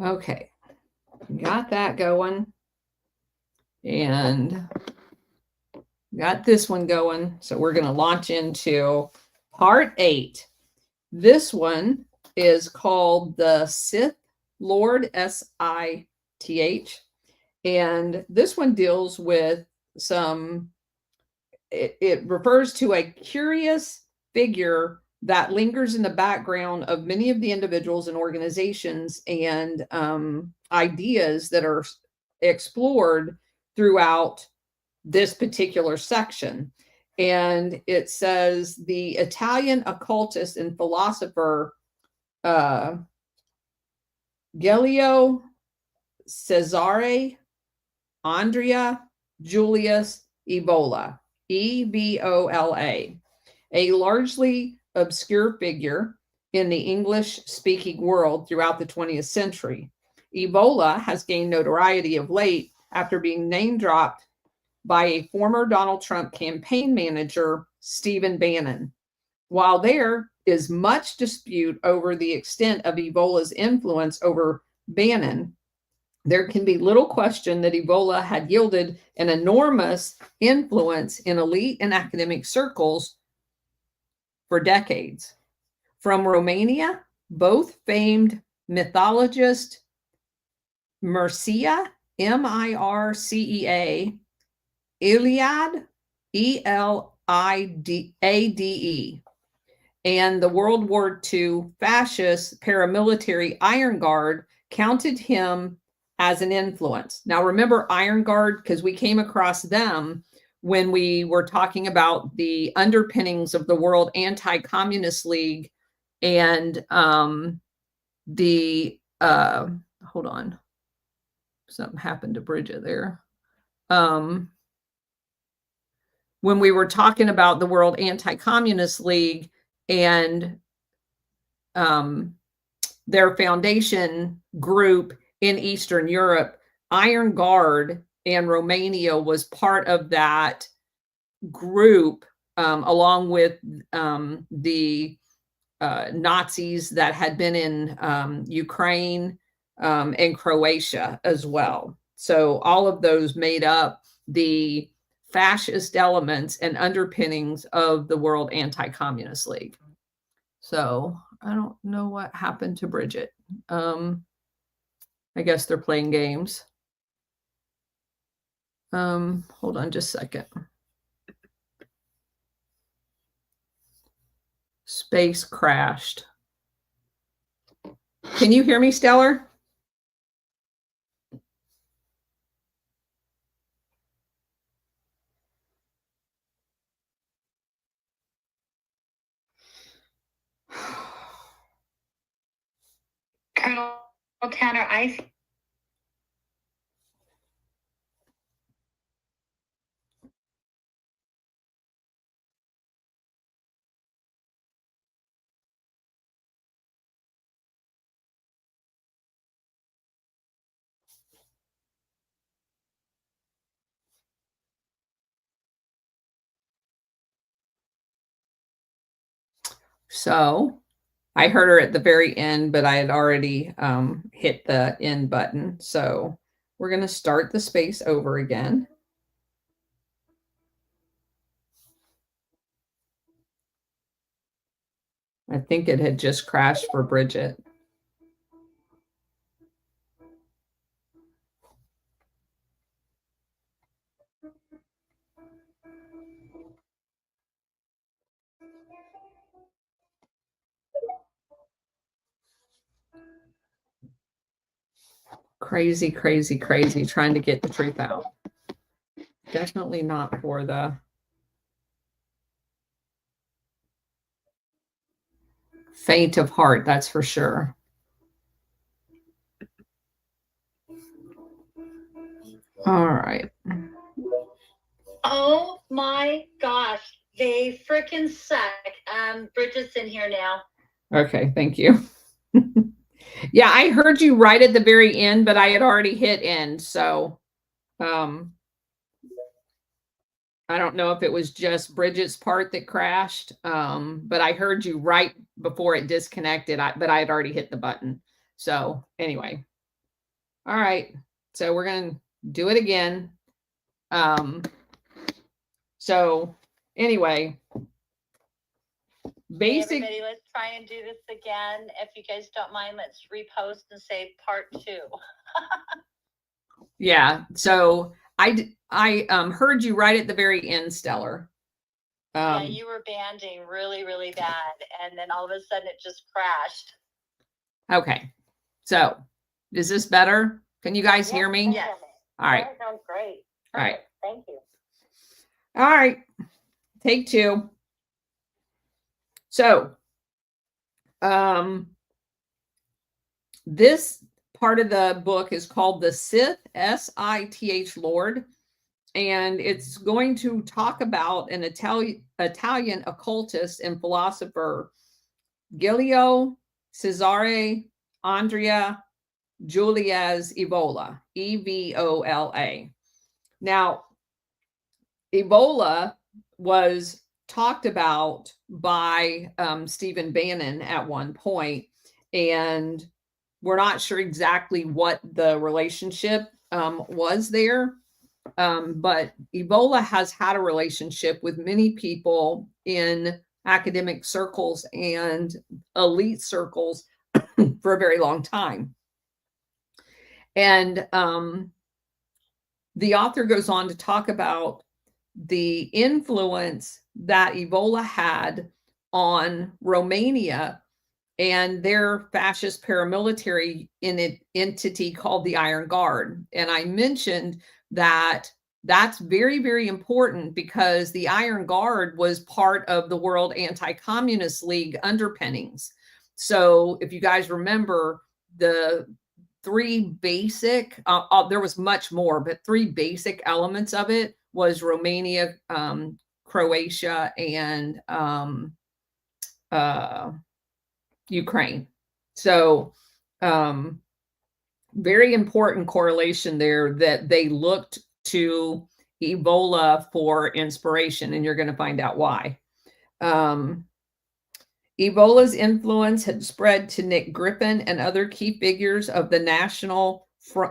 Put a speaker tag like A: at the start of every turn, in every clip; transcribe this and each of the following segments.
A: Okay, got that going. And got this one going. So we're going to launch into part 8. This one is called the Sith Lord, Sith. And this one deals with it refers to a curious figure that lingers in the background of many of the individuals and organizations and ideas that are explored throughout this particular section. And it says the Italian occultist and philosopher Galileo Cesare Andrea Julius Evola, Evola, a largely obscure figure in the English-speaking world throughout the 20th century. Evola has gained notoriety of late after being name-dropped by a former Donald Trump campaign manager, Stephen Bannon. While there is much dispute over the extent of Evola's influence over Bannon, there can be little question that Evola had yielded an enormous influence in elite and academic circles for decades. From Romania, both famed mythologist Mircea, Mircea, Iliad, Eliade, and the World War II fascist paramilitary Iron Guard counted him as an influence. Now, remember Iron Guard, because we came across them when we were talking about the underpinnings of the World Anti-Communist League and hold on. Something happened to Bridget there. When we were talking about the World Anti-Communist League and their foundation group in Eastern Europe, Iron Guard and Romania was part of that group, along with the Nazis that had been in Ukraine and Croatia as well. So all of those made up the fascist elements and underpinnings of the World Anti-Communist League. So I don't know what happened to Bridget. I guess they're playing games. Hold on just a second. Space crashed. Can you hear me, Stellar?
B: Colonel Tanner,
A: So I heard her at the very end, but I had already hit the end button. So we're going to start the space over again. I think it had just crashed for Bridget. Crazy, crazy, crazy trying to get the truth out. Definitely not for the faint of heart, that's for sure. All right.
B: Oh my gosh, they freaking suck. Bridget's in here now.
A: Okay, thank you. Yeah, I heard you right at the very end, but I had already hit end. So I don't know if it was just Bridget's part that crashed, but I heard you right before it disconnected, but I had already hit the button. So anyway, All right. So we're going to do it again. So anyway,
B: basic. Hey everybody, let's try and do this again. If you guys don't mind, let's repost and say part 2.
A: Yeah. So I heard you right at the very end, Stellar.
B: Yeah, you were banding really, really bad, and then all of a sudden it just crashed.
A: Okay. So is this better? Can you guys hear me?
B: Yes.
A: All right.
B: That sounds great.
A: All right.
B: Thank you.
A: All right. Take 2. So this part of the book is called The Sith, Sith Lord, and it's going to talk about an Italian occultist and philosopher, Giulio Cesare Andrea Julius Evola, Evola. Now, Evola was talked about by Stephen Bannon at one point, and we're not sure exactly what the relationship was there. But Evola has had a relationship with many people in academic circles and elite circles for a very long time. And the author goes on to talk about the influence that Evola had on Romania and their fascist paramilitary entity called the Iron Guard. And I mentioned that that's very, very important because the Iron Guard was part of the World Anti-Communist League underpinnings. So if you guys remember, the 3 basic, there was much more, but 3 basic elements of it was Romania, Croatia, and Ukraine. So very important correlation there that they looked to Evola for inspiration, and you're going to find out why. Evola's influence had spread to Nick Griffin and other key figures of the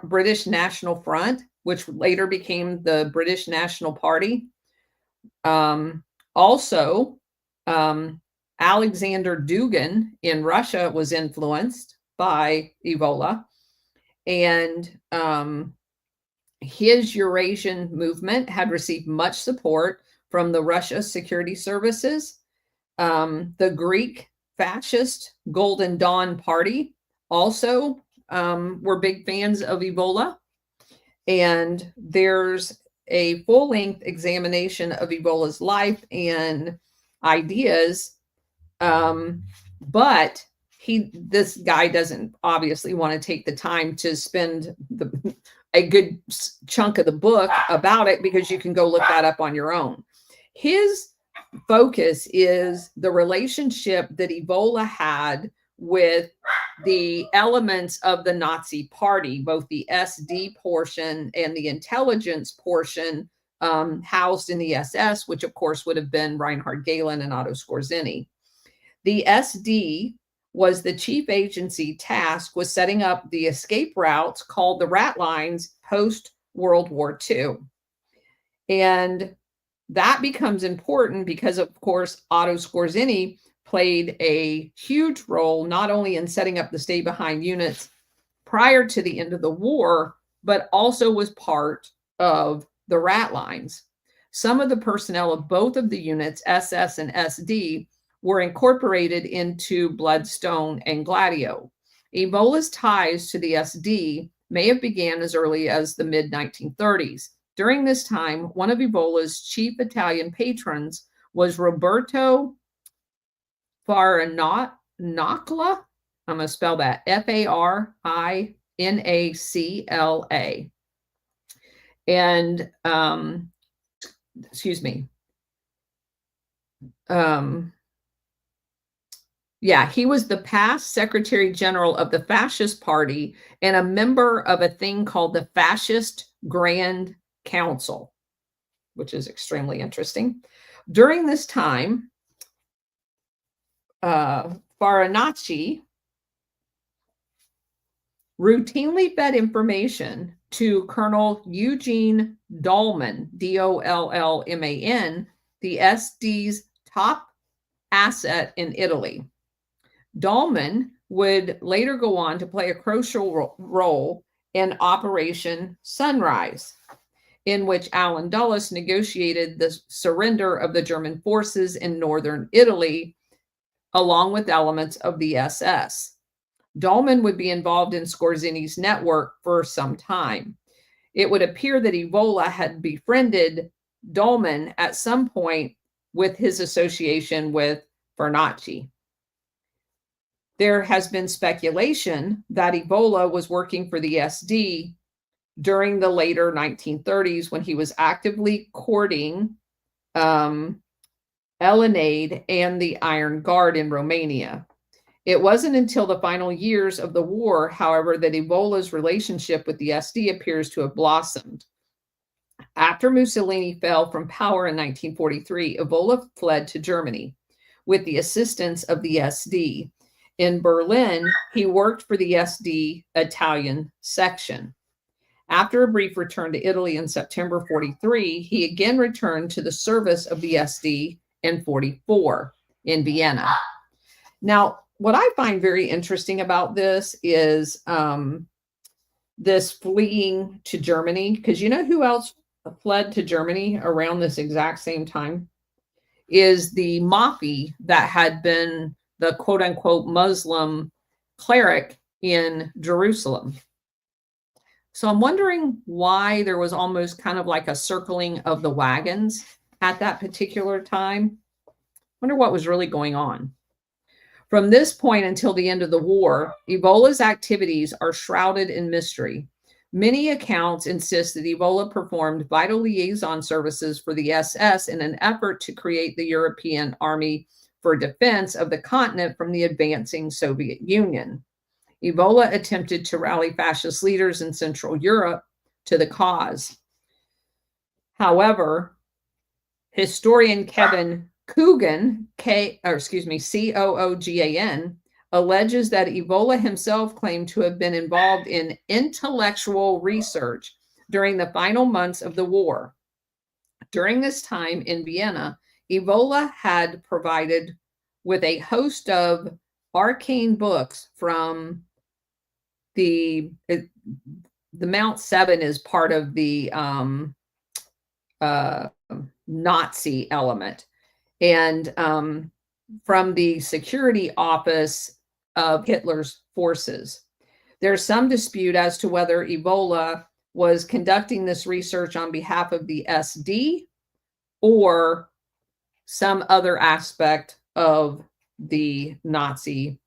A: British National Front, which later became the British National Party. Also, Alexander Dugin in Russia was influenced by Evola, and his Eurasian movement had received much support from the Russia security services. The Greek fascist Golden Dawn Party also were big fans of Evola. And there's a full-length examination of Evola's life and ideas. But this guy doesn't obviously want to take the time to spend a good chunk of the book about it, because you can go look that up on your own. His focus is the relationship that Evola had with the elements of the Nazi party, both the SD portion and the intelligence portion, housed in the SS, which of course would have been Reinhard Gehlen and Otto Skorzeny. The SD was the chief agency tasked with setting up the escape routes called the rat lines post World War II. And that becomes important because, of course, Otto Skorzeny played a huge role, not only in setting up the stay behind units prior to the end of the war, but also was part of the rat lines. Some of the personnel of both of the units, SS and SD, were incorporated into Bloodstone and Gladio. Evola's ties to the SD may have began as early as the mid-1930s. During this time, one of Evola's chief Italian patrons was Roberto Farinacla. I'm going to spell that Farinacla. And, excuse me. Yeah, he was the past Secretary General of the Fascist Party and a member of a thing called the Fascist Grand Council, which is extremely interesting. During this time, Farinacci routinely fed information to Colonel Eugene Dollman, Dollman, the SD's top asset in Italy. Dollman would later go on to play a crucial role in Operation Sunrise, in which Allen Dulles negotiated the surrender of the German forces in northern Italy, along with elements of the SS. Dollman would be involved in Scorzini's network for some time. It would appear that Evola had befriended Dollman at some point with his association with Bernacchi. There has been speculation that Evola was working for the SD during the later 1930s when he was actively courting Elenade and the Iron Guard in Romania. It wasn't until the final years of the war, however, that Evola's relationship with the SD appears to have blossomed. After Mussolini fell from power in 1943, Evola fled to Germany with the assistance of the SD. In Berlin, he worked for the SD Italian section. After a brief return to Italy in September 43, he again returned to the service of the SD in 44 in Vienna. Now, what I find very interesting about this is this fleeing to Germany, because you know who else fled to Germany around this exact same time? Is the Mafi that had been the quote unquote Muslim cleric in Jerusalem. So I'm wondering why there was almost kind of like a circling of the wagons at that particular time. Wonder what was really going on. From this point until the end of the war, Evola's activities are shrouded in mystery. Many accounts insist that Evola performed vital liaison services for the SS in an effort to create the European Army for defense of the continent from the advancing Soviet Union. Evola attempted to rally fascist leaders in Central Europe to the cause. However, historian Kevin Coogan, Coogan, alleges that Evola himself claimed to have been involved in intellectual research during the final months of the war. During this time in Vienna, Evola had provided with a host of arcane books from the Mount 7 is part of the Nazi element. And from the security office of Hitler's forces. There's some dispute as to whether Evola was conducting this research on behalf of the SD or some other aspect of the Nazi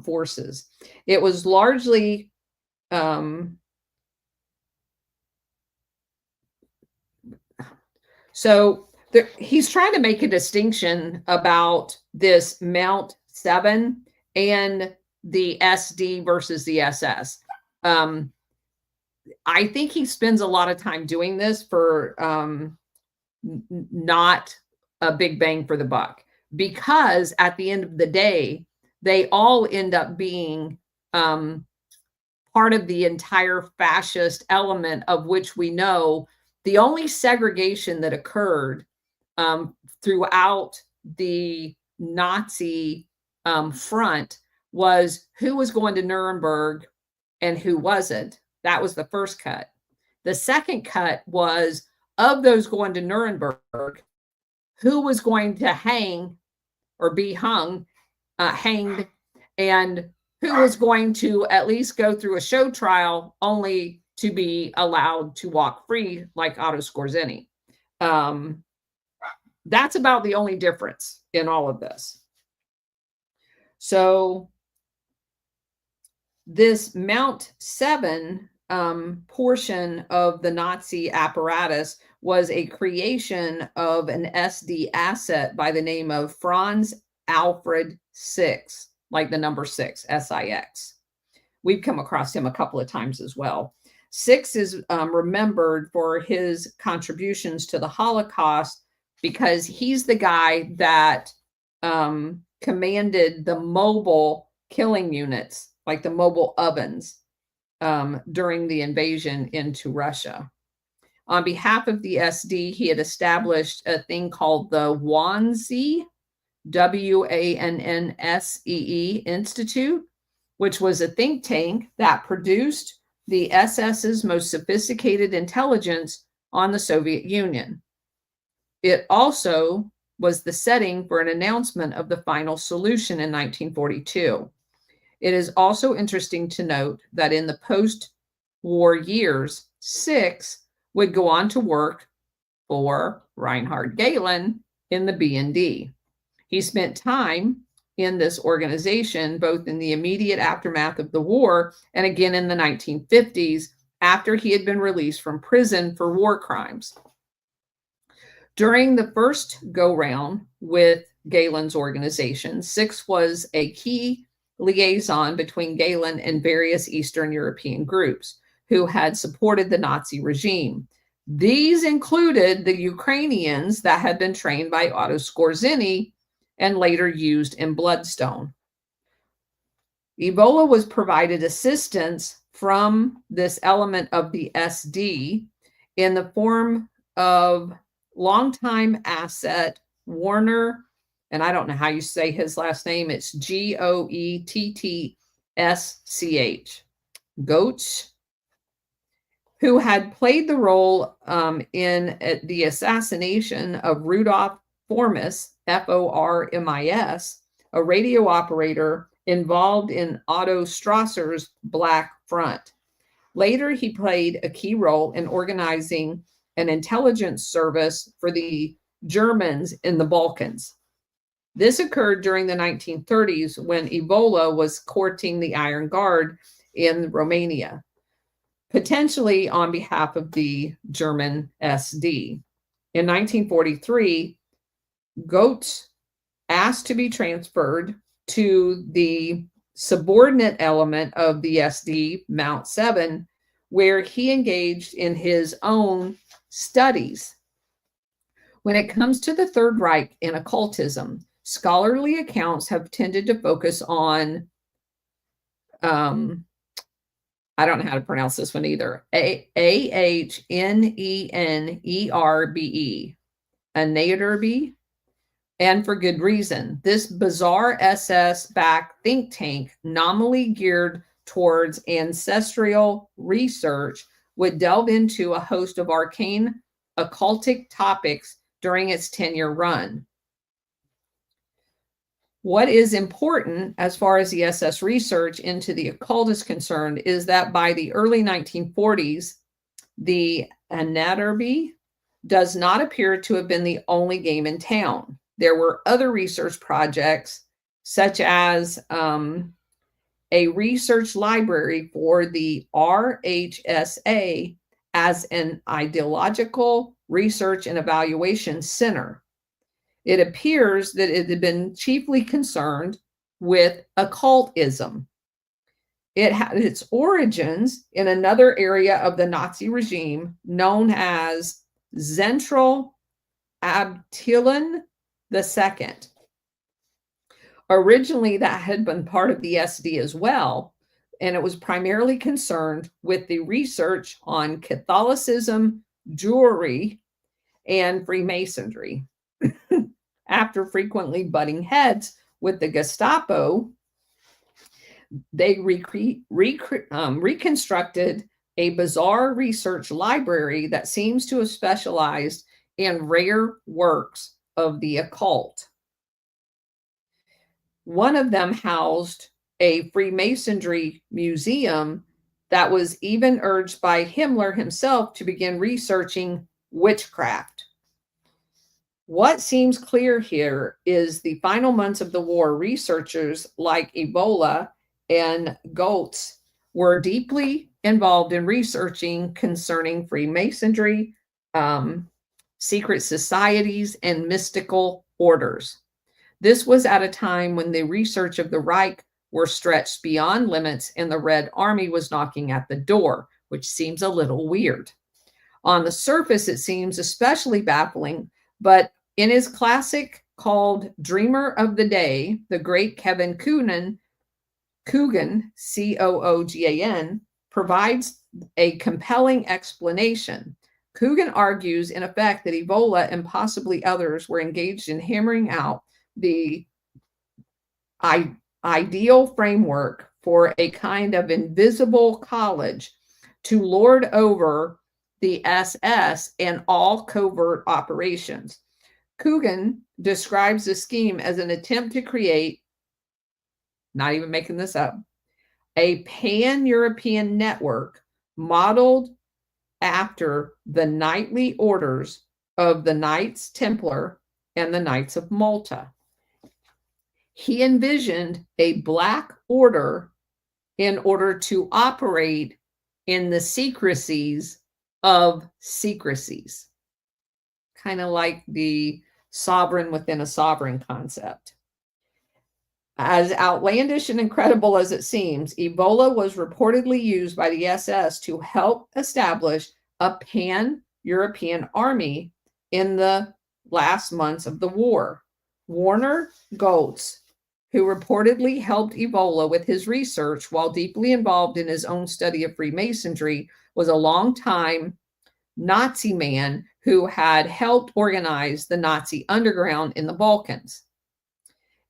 A: forces. It was largely he's trying to make a distinction about this Mount 7 and the SD versus the SS. I think he spends a lot of time doing this for not a big bang for the buck, because at the end of the day, they all end up being part of the entire fascist element, of which we know the only segregation that occurred throughout the Nazi front was who was going to Nuremberg and who wasn't. That was the first cut. The second cut was, of those going to Nuremberg, who was going to hang or be hanged, and who was going to at least go through a show trial only to be allowed to walk free, like Otto Skorzeny. That's about the only difference in all of this. So this Mount 7 portion of the Nazi apparatus was a creation of an SD asset by the name of Franz Alfred Six, like the number 6, S-I-X. We've come across him a couple of times as well. Six is remembered for his contributions to the Holocaust because he's the guy that commanded the mobile killing units, like the mobile ovens, during the invasion into Russia. On behalf of the SD, he had established a thing called the Wannsee, WANNSEE Institute, which was a think tank that produced the SS's most sophisticated intelligence on the Soviet Union. It also was the setting for an announcement of the final solution in 1942. It is also interesting to note that in the post-war years, Six would go on to work for Reinhard Gehlen in the BND. He spent time in this organization, both in the immediate aftermath of the war and again in the 1950s, after he had been released from prison for war crimes. During the first go-round with Gehlen's organization, Six was a key liaison between Gehlen and various Eastern European groups who had supported the Nazi regime. These included the Ukrainians that had been trained by Otto Skorzeny and later used in Bloodstone. Ebola was provided assistance from this element of the SD in the form of longtime asset Warner, and I don't know how you say his last name, it's Goettsch, Goetsch, who had played the role in the assassination of Rudolf Formis, Formis, a radio operator involved in Otto Strasser's Black Front. Later, he played a key role in organizing an intelligence service for the Germans in the Balkans. This occurred during the 1930s when Ebola was courting the Iron Guard in Romania, potentially on behalf of the German SD. In 1943, Goetz asked to be transferred to the subordinate element of the SD, Mount 7, where he engaged in his own studies. When it comes to the Third Reich and occultism, scholarly accounts have tended to focus on, I don't know how to pronounce this one either, Ahnenerbe, Ahnenerbe, and for good reason. This bizarre SS-backed think tank, nominally geared towards ancestral research, would delve into a host of arcane occultic topics during its 10-year run. What is important as far as the SS research into the occult is concerned is that by the early 1940s, the Ahnenerbe does not appear to have been the only game in town. There were other research projects, such as a research library for the RHSA as an ideological research and evaluation center. It appears that it had been chiefly concerned with occultism. It had its origins in another area of the Nazi regime known as Zentral Abteilung II. Originally, that had been part of the SD as well, and it was primarily concerned with the research on Catholicism, Jewry, and Freemasonry. After frequently butting heads with the Gestapo, they reconstructed a bizarre research library that seems to have specialized in rare works of the occult. One of them housed a Freemasonry museum that was even urged by Himmler himself to begin researching witchcraft. What seems clear here is the final months of the war, researchers like Ebola and Goetz were deeply involved in researching concerning Freemasonry, secret societies, and mystical orders. This was at a time when the research of the Reich were stretched beyond limits and the Red Army was knocking at the door, which seems a little weird. On the surface, it seems especially baffling, but in his classic called Dreamer of the Day, the great Kevin Coogan, Coogan, provides a compelling explanation. Coogan argues, in effect, that Evola and possibly others were engaged in hammering out the ideal framework for a kind of invisible college to lord over the SS and all covert operations. Coogan describes the scheme as an attempt to create, not even making this up, a pan-European network modeled after the knightly orders of the Knights Templar and the Knights of Malta. He envisioned a black order in order to operate in the secrecies of secrecies, kind of like the sovereign within a sovereign concept. As outlandish and incredible as it seems, Evola was reportedly used by the SS to help establish a pan-European army in the last months of the war. Warner Goltz, who reportedly helped Evola with his research while deeply involved in his own study of Freemasonry, was a longtime Nazi man who had helped organize the Nazi underground in the Balkans.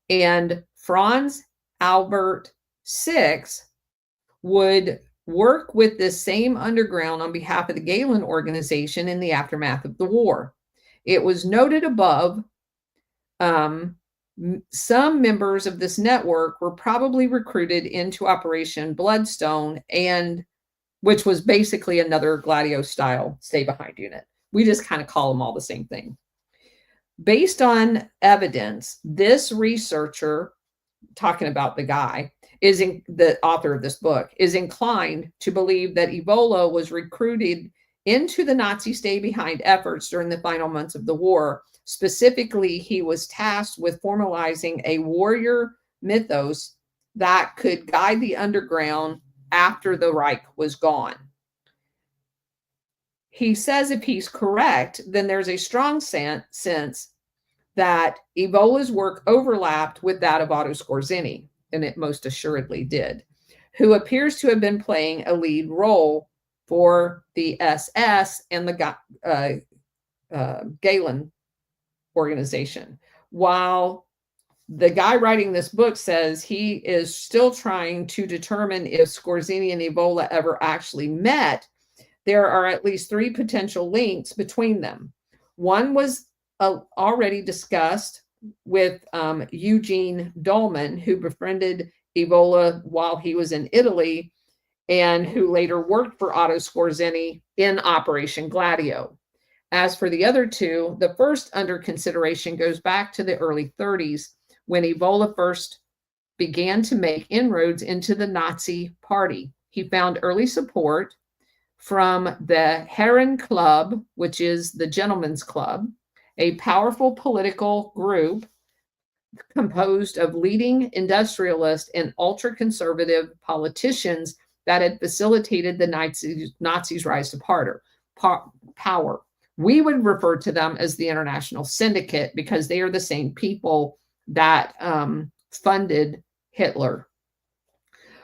A: And Franz Albert Six would work with this same underground on behalf of the Galen organization in the aftermath of the war. It was noted above, some members of this network were probably recruited into Operation Bloodstone, and which was basically another Gladio style stay behind unit. We just kind of call them all the same thing. Based on evidence, this researcher, talking about the guy, the author of this book, is inclined to believe that Evola was recruited into the Nazi stay behind efforts during the final months of the war. Specifically, he was tasked with formalizing a warrior mythos that could guide the underground after the Reich was gone. He says if he's correct, then there's a strong sense that Evola's work overlapped with that of Otto Skorzeny, and it most assuredly did, who appears to have been playing a lead role for the SS and the Galen organization. While the guy writing this book says he is still trying to determine if Skorzeny and Evola ever actually met, there are at least 3 potential links between them. One was already discussed with Eugene Dolman, who befriended Evola while he was in Italy and who later worked for Otto Skorzeny in Operation Gladio. As for the other 2, the first under consideration goes back to the early 30s when Evola first began to make inroads into the Nazi party. He found early support from the Herren Club, which is the Gentlemen's Club, a powerful political group composed of leading industrialist and ultra-conservative politicians that had facilitated the Nazis' rise to power. We would refer to them as the International Syndicate because they are the same people that funded Hitler.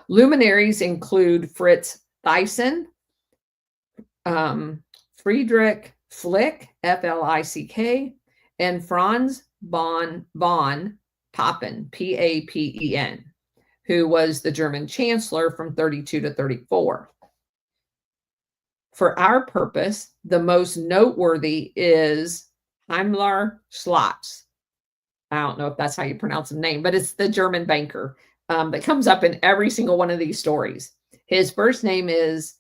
A: Luminaries include Fritz Thyssen, Friedrich Flick, F-L-I-C-K, and Franz von Papen, P-A-P-E-N, who was the German chancellor from 32 to 34. For our purpose, the most noteworthy is Heimler Schlotz. I don't know if that's how you pronounce the name, but it's the German banker that comes up in every single one of these stories. His first name is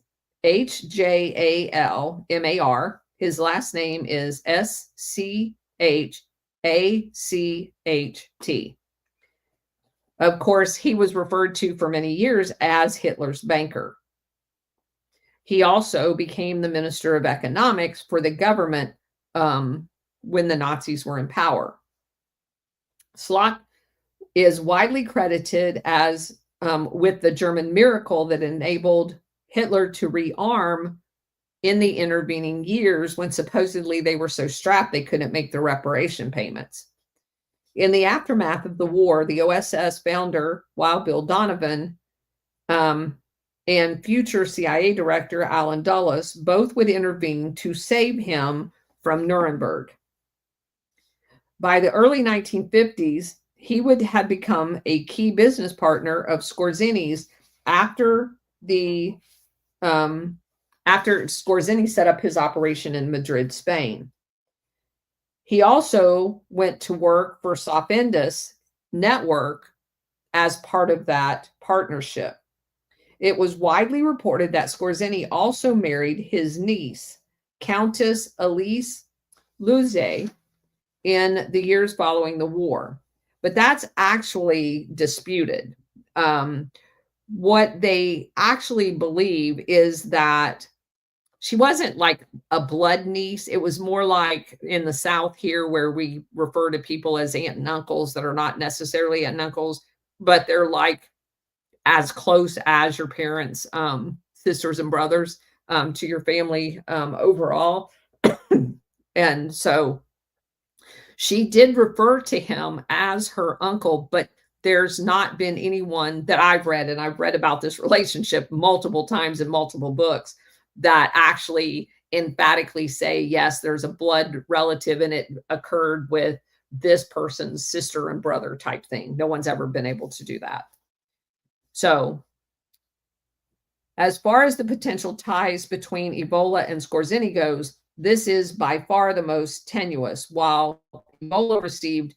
A: H-J-A-L-M-A-R. His last name is S-C-H-A-C-H-T. Of course, he was referred to for many years as Hitler's banker. He also became the Minister of Economics for the government when the Nazis were in power. Schlott is widely credited as with the German miracle that enabled Hitler to rearm in the intervening years when supposedly they were so strapped they couldn't make the reparation payments. In the aftermath of the war, the OSS founder, Wild Bill Donovan, and future CIA director Alan Dulles both would intervene to save him from Nuremberg. By the early 1950s, he would have become a key business partner of Scorzini's after Scorzini set up his operation in Madrid, Spain. He also went to work for Sofendus Network as part of that partnership. It was widely reported that Scorzini also married his niece, Countess Elise Luze, in the years following the war. But that's actually disputed. What they actually believe is that she wasn't like a blood niece. It was more like in the South here, where we refer to people as aunt and uncles that are not necessarily aunt and uncles, but they're like as close as your parents, sisters and brothers, to your family overall. And so she did refer to him as her uncle, but there's not been anyone that I've read, and I've read about this relationship multiple times in multiple books, that actually emphatically say, yes, there's a blood relative and it occurred with this person's sister and brother type thing. No one's ever been able to do that. So as far as the potential ties between Ebola and Scorzini goes, this is by far the most tenuous. While Ebola received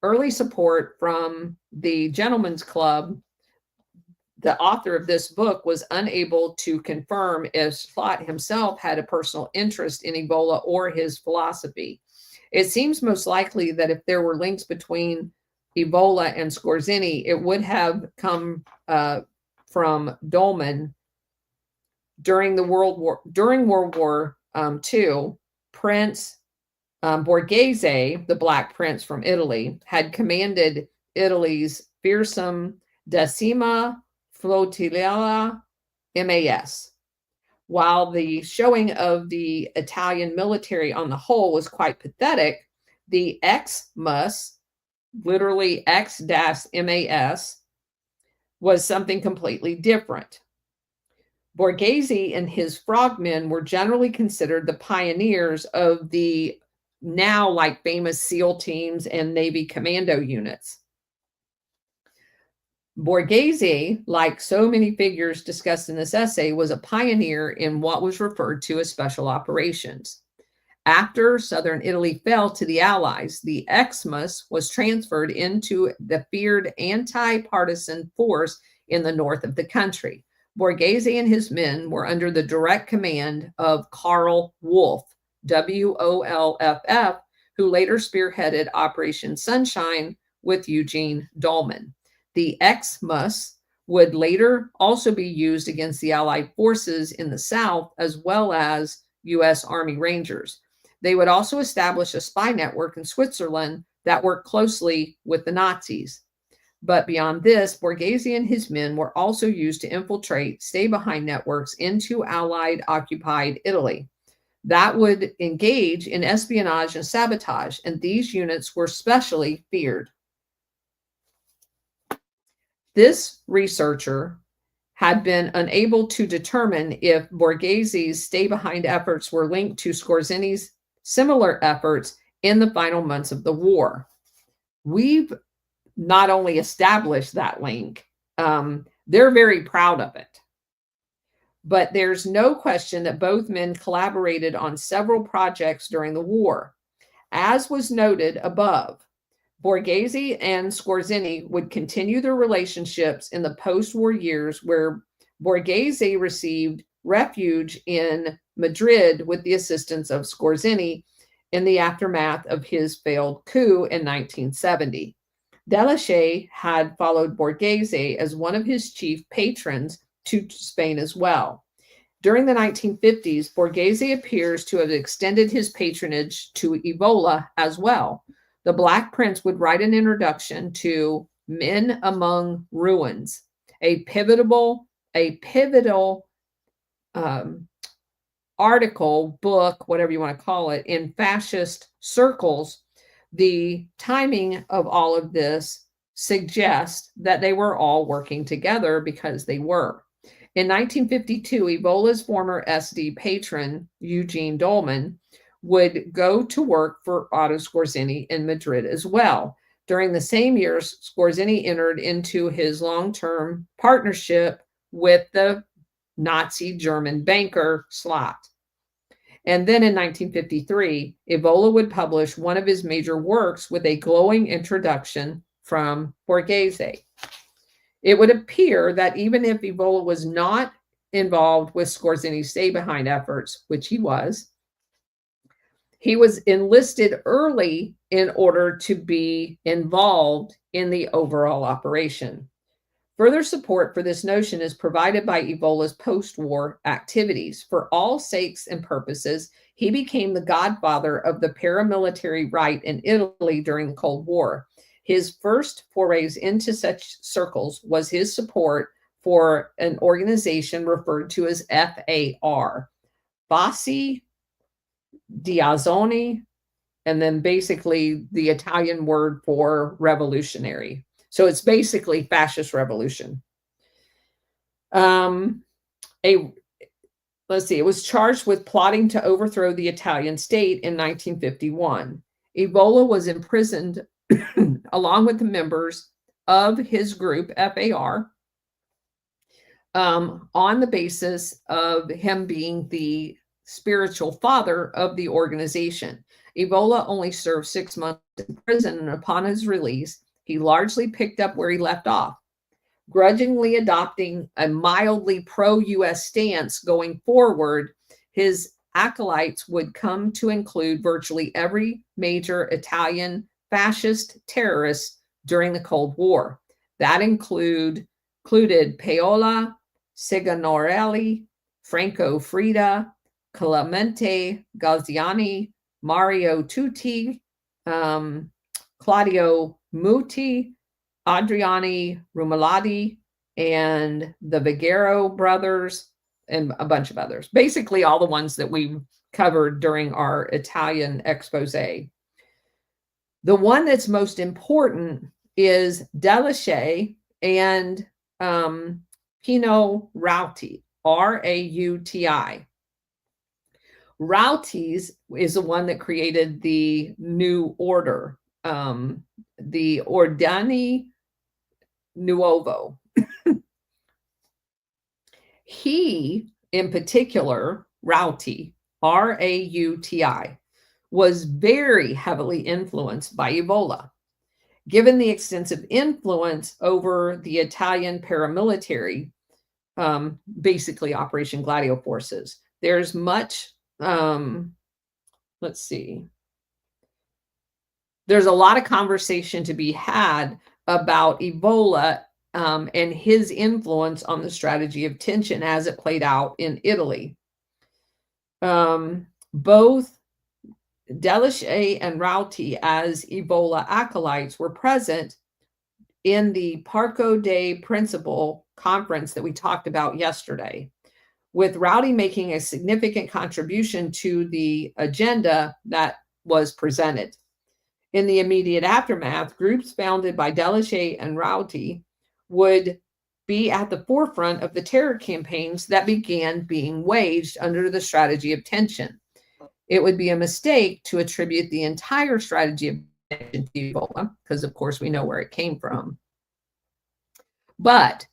A: early support from the Gentlemen's Club, the author of this book was unable to confirm if Slot himself had a personal interest in Ebola or his philosophy. It seems most likely that if there were links between Ebola and Scorzini, it would have come from Dolman. During World War II, Prince Borghese, the Black Prince from Italy, had commanded Italy's fearsome Decima Flotilla MAS. While the showing of the Italian military on the whole was quite pathetic, the Xmas, literally X-MAS, was something completely different. Borghese and his frogmen were generally considered the pioneers of the now like famous SEAL teams and Navy commando units. Borghese, like so many figures discussed in this essay, was a pioneer in what was referred to as special operations. After southern Italy fell to the Allies, the Xmas was transferred into the feared anti-partisan force in the north of the country. Borghese and his men were under the direct command of Karl Wolff, WOLFF, who later spearheaded Operation Sunshine with Eugene Dolman. The Xmas would later also be used against the Allied forces in the South, as well as U.S. Army Rangers. They would also establish a spy network in Switzerland that worked closely with the Nazis. But beyond this, Borghese and his men were also used to infiltrate stay-behind networks into Allied-occupied Italy. That would engage in espionage and sabotage, and these units were specially feared. This researcher had been unable to determine if Borghese's stay-behind efforts were linked to Scorzini's similar efforts in the final months of the war. We've not only established that link, they're very proud of it. But there's no question that both men collaborated on several projects during the war. As was noted above, Borghese and Scorzini would continue their relationships in the post-war years, where Borghese received refuge in Madrid with the assistance of Scorzini in the aftermath of his failed coup in 1970. Delachaux had followed Borghese as one of his chief patrons to Spain as well. During the 1950s, Borghese appears to have extended his patronage to Ebola as well. The Black Prince would write an introduction to Men Among Ruins, a pivotal article, book, whatever you want to call it, in fascist circles. The timing of all of this suggests that they were all working together, because they were. In 1952, Ebola's former SD patron, Eugene Dolman, would go to work for Otto Skorzeny in Madrid as well. During the same years, Skorzeny entered into his long-term partnership with the Nazi German banker Slot. And then in 1953, Ebola would publish one of his major works with a glowing introduction from Borghese. It would appear that even if Ebola was not involved with Skorzeny's stay-behind efforts, which he was enlisted early in order to be involved in the overall operation. Further support for this notion is provided by Ebola's post-war activities. For all sakes and purposes, he became the godfather of the paramilitary right in Italy during the Cold War. His first forays into such circles was his support for an organization referred to as FAR, Fasci di Azione, and then basically the Italian word for revolutionary. So it's basically fascist revolution. It was charged with plotting to overthrow the Italian state in 1951. Ebola was imprisoned along with the members of his group, FAR, on the basis of him being the spiritual father of the organization. Ebola only served 6 months in prison, and upon his release, he largely picked up where he left off, grudgingly adopting a mildly pro-US stance going forward. His acolytes would come to include virtually every major Italian fascist terrorist during the Cold War. That included Paola Signorelli, Franco Frida, Clemente Gazziani, Mario Tutti, Claudio Muti, Adriani Rumolati, and the Vigero brothers, and a bunch of others. Basically, all the ones that we covered during our Italian expose. The one that's most important is Delashay and Pino Rauti, Rauti. Rautis is the one that created the new order, the Ordine Nuovo. He, in particular, Rauti, Rauti, was very heavily influenced by Ebola. Given the extensive influence over the Italian paramilitary, basically Operation Gladio forces, there's much, let's see, there's a lot of conversation to be had about Ebola and his influence on the strategy of tension as it played out in Italy. Both Delashay and Rauti, as Ebola acolytes, were present in the Parco dei Principi conference that we talked about yesterday, with Rauti making a significant contribution to the agenda that was presented. In the immediate aftermath, groups founded by Delashay and Rauti would be at the forefront of the terror campaigns that began being waged under the strategy of tension. It would be a mistake to attribute the entire strategy of tension to Ebola, because of course we know where it came from. But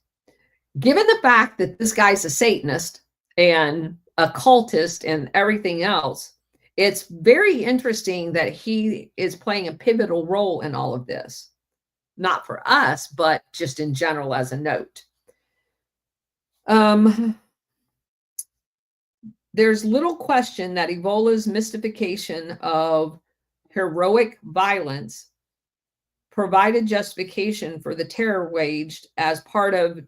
A: given the fact that this guy's a Satanist and a cultist and everything else, it's very interesting that he is playing a pivotal role in all of this. Not for us, but just in general as a note. There's little question that Ebola's mystification of heroic violence provided justification for the terror waged as part of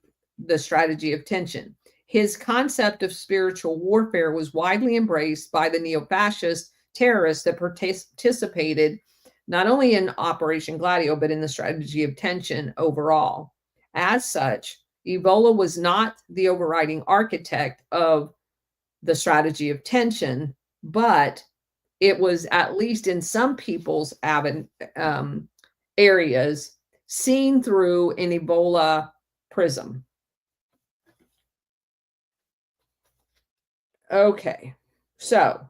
A: the strategy of tension. His concept of spiritual warfare was widely embraced by the neo-fascist terrorists that participated not only in Operation Gladio, but in the strategy of tension overall. As such, Ebola was not the overriding architect of the strategy of tension, but it was, at least in some people's areas, seen through an Ebola prism. Okay. So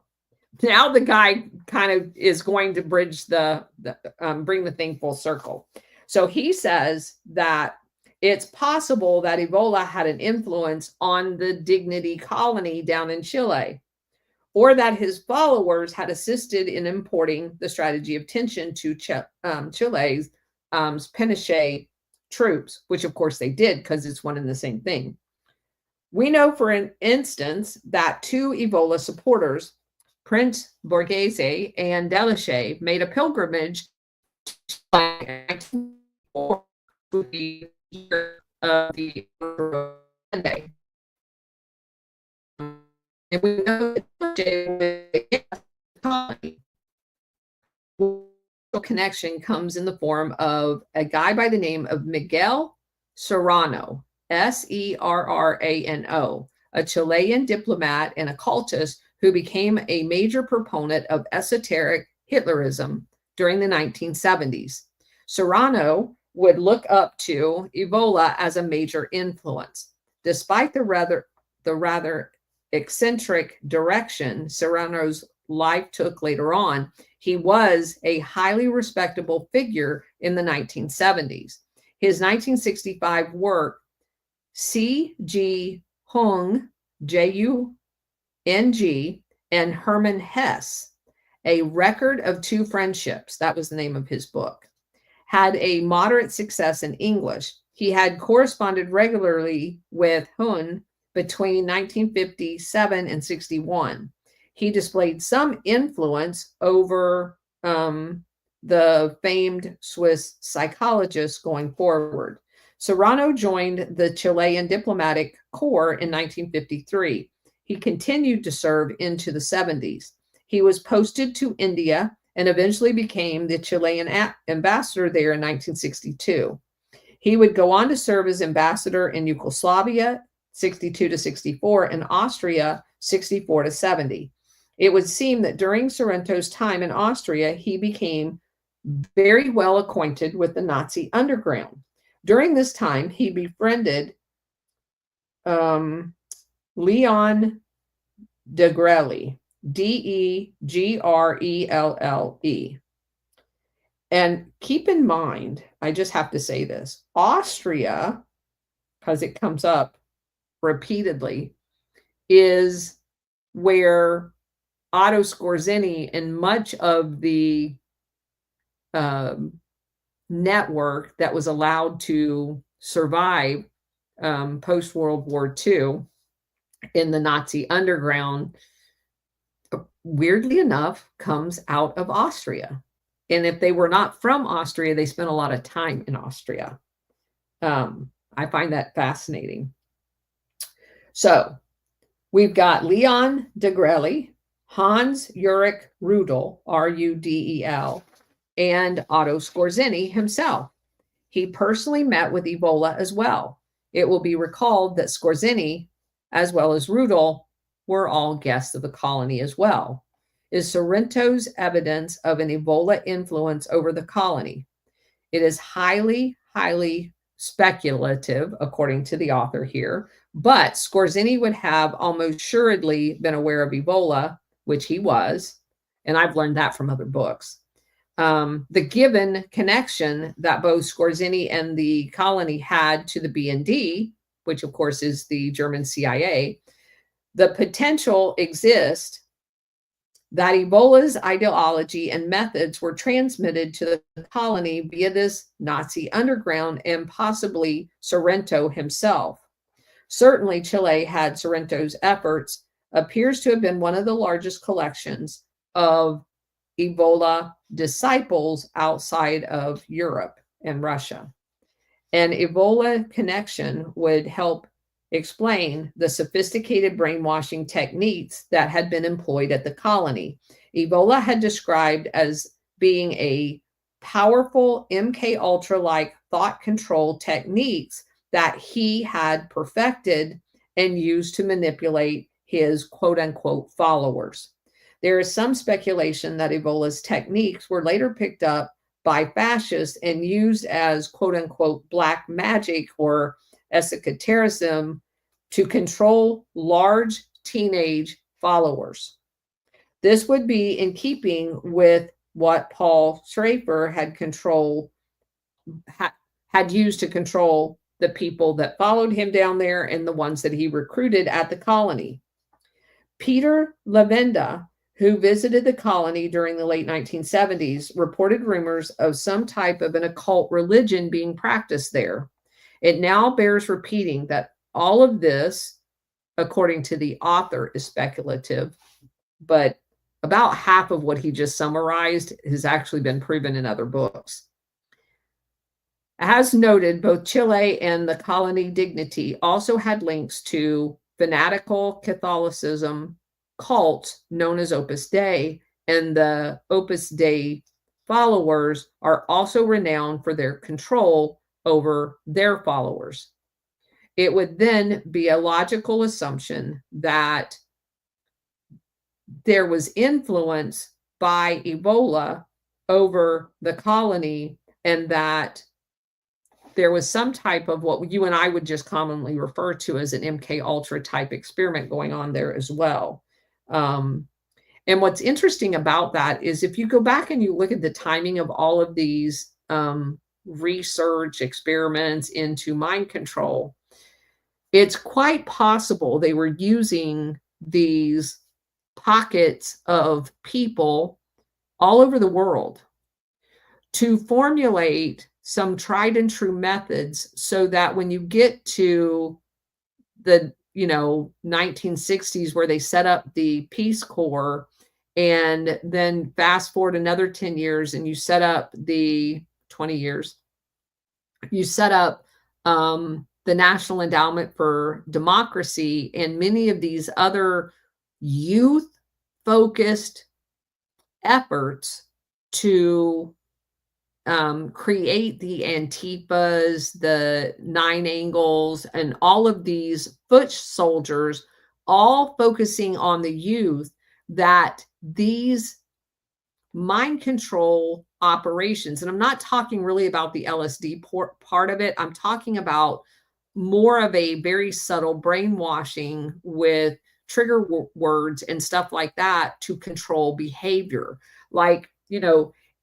A: now the guy kind of is going to bridge bring the thing full circle. So he says that it's possible that Ebola had an influence on the Dignity colony down in Chile, or that his followers had assisted in importing the strategy of tension to Chile's Pinochet troops, which of course they did because it's one and the same thing. We know, for an instance, that two Ebola supporters, Prince Borghese and Delichet, made a pilgrimage to the year of the Monday. And we know that the connection comes in the form of a guy by the name of Miguel Serrano, Serrano, a Chilean diplomat and occultist who became a major proponent of esoteric Hitlerism during the 1970s. Serrano would look up to Ebola as a major influence. Despite the rather eccentric direction Serrano's life took later on, he was a highly respectable figure in the 1970s. His 1965 work, C.G. Jung, Jung, and Hermann Hesse, A Record of Two Friendships, that was the name of his book, had a moderate success in English. He had corresponded regularly with Jung between 1957 and 61. He displayed some influence over the famed Swiss psychologist going forward. Serrano joined the Chilean diplomatic corps in 1953. He continued to serve into the 70s. He was posted to India and eventually became the Chilean ambassador there in 1962. He would go on to serve as ambassador in Yugoslavia, 62 to 64, and Austria, 64 to 70. It would seem that during Sorrento's time in Austria, he became very well acquainted with the Nazi underground. During this time, he befriended Leon Degrelle, Degrelle. And keep in mind, I just have to say this, Austria, because it comes up repeatedly, is where Otto Skorzeny and much of the network that was allowed to survive post-World War II in the Nazi underground, weirdly enough, comes out of Austria. And if they were not from Austria, they spent a lot of time in Austria. I find that fascinating. So we've got Leon Degrelle, Hans Ulrich Rudel, Rudel, and Otto Skorzeny himself. He personally met with Ebola as well. It will be recalled that Skorzeny, as well as Rudel, were all guests of the colony as well. Is Sorrento's evidence of an Ebola influence over the colony? It is highly, highly speculative, according to the author here, but Skorzeny would have almost assuredly been aware of Ebola, which he was, and I've learned that from other books. The given connection that both Skorzeny and the colony had to the BND, which of course is the German CIA, the potential exists that Ebola's ideology and methods were transmitted to the colony via this Nazi underground and possibly Sorrento himself. Certainly, Chile had Sorrento's efforts, appears to have been one of the largest collections of Ebola disciples outside of Europe and Russia. An Ebola connection would help explain the sophisticated brainwashing techniques that had been employed at the colony. Ebola had described as being a powerful MK Ultra-like thought control techniques that he had perfected and used to manipulate his quote-unquote followers. There is some speculation that Ebola's techniques were later picked up by fascists and used as quote-unquote black magic or esotericism to control large teenage followers. This would be in keeping with what Paul Schrafer had used to control the people that followed him down there and the ones that he recruited at the colony. Peter Lavenda, who visited the colony during the late 1970s, reported rumors of some type of an occult religion being practiced there. It now bears repeating that all of this, according to the author, is speculative, but about half of what he just summarized has actually been proven in other books. As noted, both Chile and the colony Dignity also had links to fanatical Catholicism cult known as Opus Dei, and the Opus Dei followers are also renowned for their control over their followers. It would then be a logical assumption that there was influence by Ebola over the colony, and that there was some type of what you and I would just commonly refer to as an MK Ultra type experiment going on there as well. And what's interesting about that is if you go back and you look at the timing of all of these research experiments into mind control, it's quite possible they were using these pockets of people all over the world to formulate some tried and true methods so that when you get to the 1960s, where they set up the Peace Corps, and then fast forward another 10 years and you set up the 20 years, you set up the National Endowment for Democracy and many of these other youth focused efforts to create the Antifas, the Nine Angles, and all of these foot soldiers, all focusing on the youth, that these mind control operations, and I'm not talking really about the LSD part of it, I'm talking about more of a very subtle brainwashing with trigger words and stuff like that to control behavior. Like,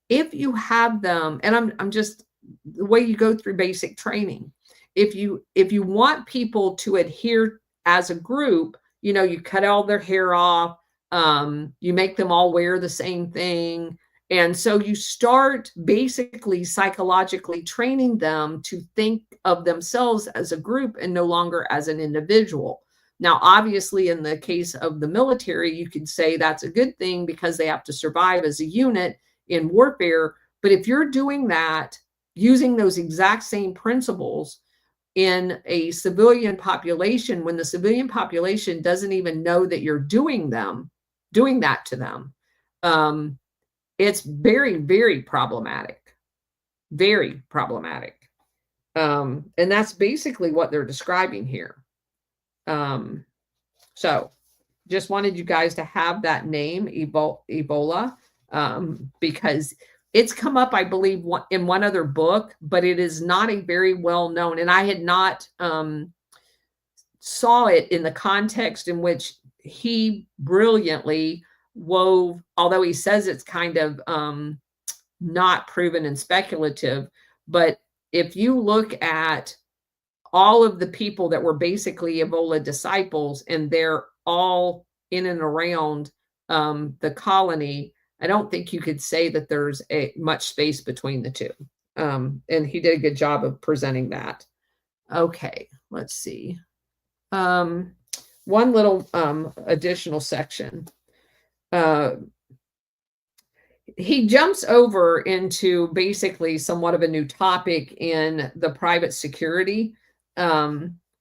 A: if you have them, and I'm just the way you go through basic training, if you want people to adhere as a group, you cut all their hair off, you make them all wear the same thing. And so you start basically psychologically training them to think of themselves as a group and no longer as an individual. Now, obviously, in the case of the military, you could say that's a good thing because they have to survive as a unit in warfare. But if you're doing that, using those exact same principles in a civilian population, when the civilian population doesn't even know that you're doing that to them, it's very, very problematic. Very problematic. And that's basically what they're describing here. So just wanted you guys to have that name, Ebola, because it's come up, I believe, in one other book, but it is not a very well known, and I had not saw it in the context in which he brilliantly wove, although he says it's kind of not proven and speculative, but if you look at all of the people that were basically Ebola disciples, and they're all in and around the colony, I don't think you could say that there's much space between the two. And he did a good job of presenting that. Okay, let's see. One little additional section. He jumps over into basically somewhat of a new topic in the private security,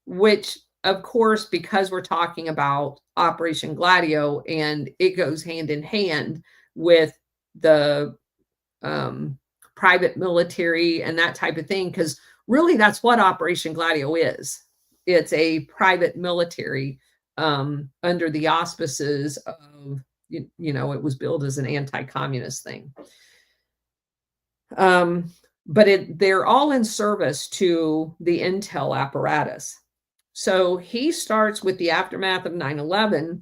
A: which, of course, because we're talking about Operation Gladio, and it goes hand in hand with the private military and that type of thing, because really that's what Operation Gladio is. It's a private military under the auspices of, it was billed as an anti-communist thing. But they're all in service to the intel apparatus. So he starts with the aftermath of 9/11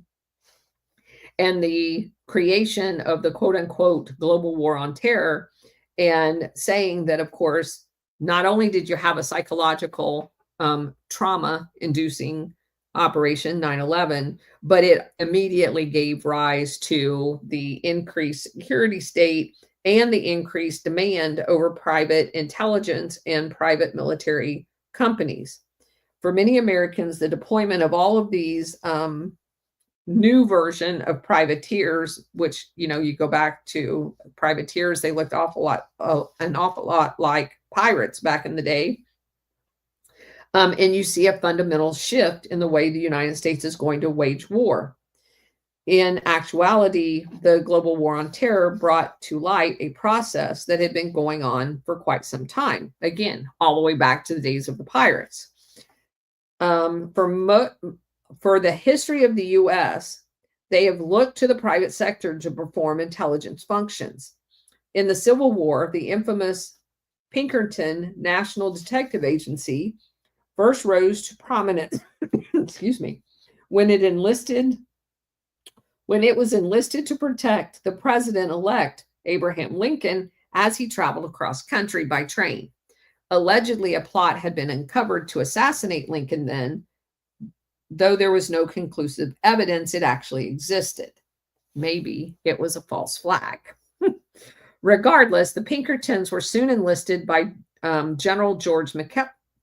A: and the creation of the quote unquote global war on terror, and saying that, of course, not only did you have a psychological trauma inducing Operation 9/11, but it immediately gave rise to the increased security state and the increased demand over private intelligence and private military companies. For many Americans, the deployment of all of these new version of privateers, which, you go back to privateers, they looked an awful lot like pirates back in the day. And you see a fundamental shift in the way the United States is going to wage war. In actuality, the global war on terror brought to light a process that had been going on for quite some time. Again, all the way back to the days of the pirates. For the history of the U.S., they have looked to the private sector to perform intelligence functions. In the Civil War, the infamous Pinkerton National Detective Agency first rose to prominence, excuse me, when it was enlisted to protect the president-elect Abraham Lincoln as he traveled across country by train. Allegedly, a plot had been uncovered to assassinate Lincoln then, though there was no conclusive evidence it actually existed. Maybe it was a false flag. Regardless, the Pinkertons were soon enlisted by General George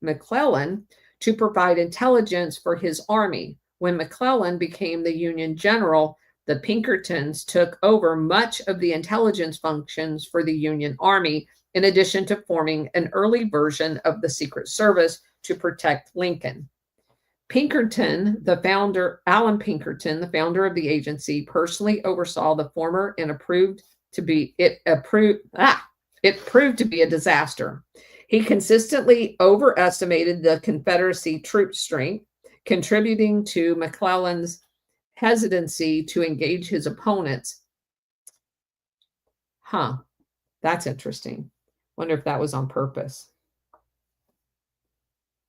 A: McClellan to provide intelligence for his army. When McClellan became the Union general, the Pinkertons took over much of the intelligence functions for the Union Army, in addition to forming an early version of the Secret Service to protect Lincoln. Pinkerton, Alan Pinkerton, the founder of the agency, personally oversaw the former and it proved to be a disaster. He consistently overestimated the Confederacy troop strength, contributing to McClellan's hesitancy to engage his opponents. That's interesting. Wonder if that was on purpose.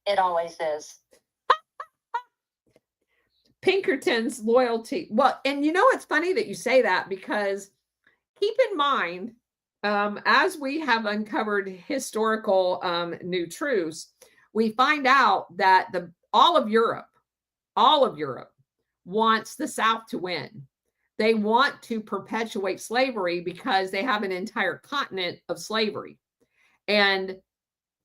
B: It always is.
A: Pinkerton's loyalty. Well, and it's funny that you say that, because keep in mind, as we have uncovered historical new truths, we find out that all of Europe wants the South to win. They want to perpetuate slavery because they have an entire continent of slavery. And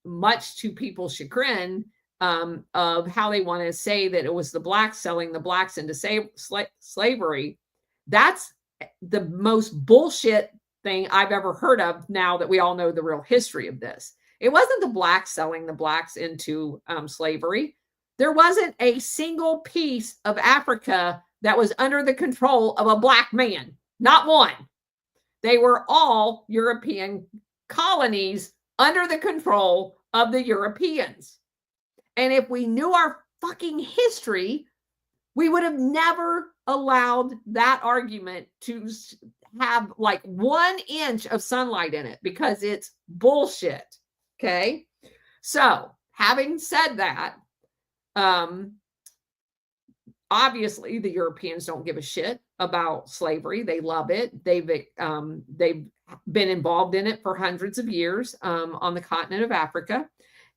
A: much to people's chagrin, of how they want to say that it was the blacks selling the blacks into slavery. That's the most bullshit thing I've ever heard of, now that we all know the real history of this. It wasn't the blacks selling the blacks into slavery. There wasn't a single piece of Africa that was under the control of a black man. Not one. They were all European colonies under the control of the Europeans. And if we knew our fucking history, we would have never allowed that argument to have like 1 inch of sunlight in it, because it's bullshit. Okay. So having said that, obviously the Europeans don't give a shit about slavery. They love it. They've been involved in it for hundreds of years on the continent of Africa.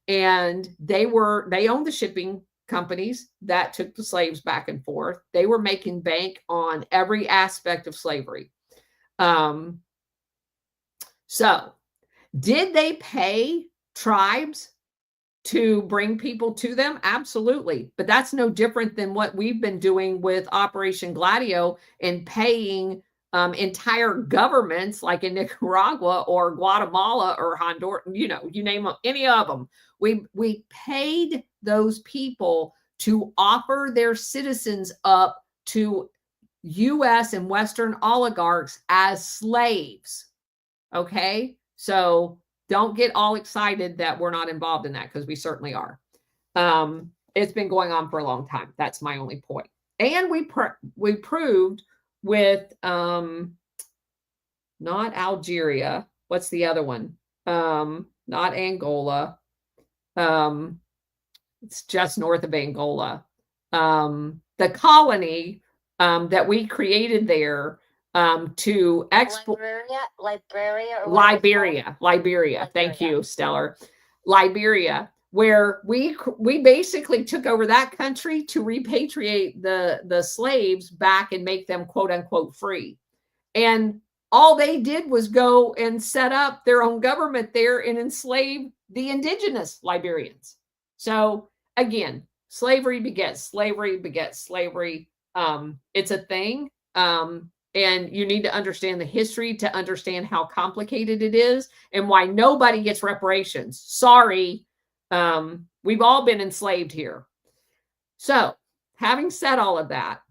A: And they owned the shipping companies that took the slaves back and forth. They were making bank on every aspect of slavery. So did they pay tribes to bring people to them? Absolutely. But that's no different than what we've been doing with Operation Gladio and paying entire governments, like in Nicaragua or Guatemala or Honduras, you name them, any of them. We paid those people to offer their citizens up to U.S. and Western oligarchs as slaves. Okay? So don't get all excited that we're not involved in that, because we certainly are. It's been going on for a long time. That's my only point. And we proved with not Algeria. What's the other one? Not Angola. It's just north of Angola. The colony that we created there to export. Liberia. Thank you, Stellar. Liberia, where we basically took over that country to repatriate the slaves back and make them quote unquote free. And all they did was go and set up their own government there and enslave the indigenous Liberians. So again, slavery begets slavery begets slavery. It's a thing. And you need to understand the history to understand how complicated it is and why nobody gets reparations. Sorry. We've all been enslaved here. So having said all of that,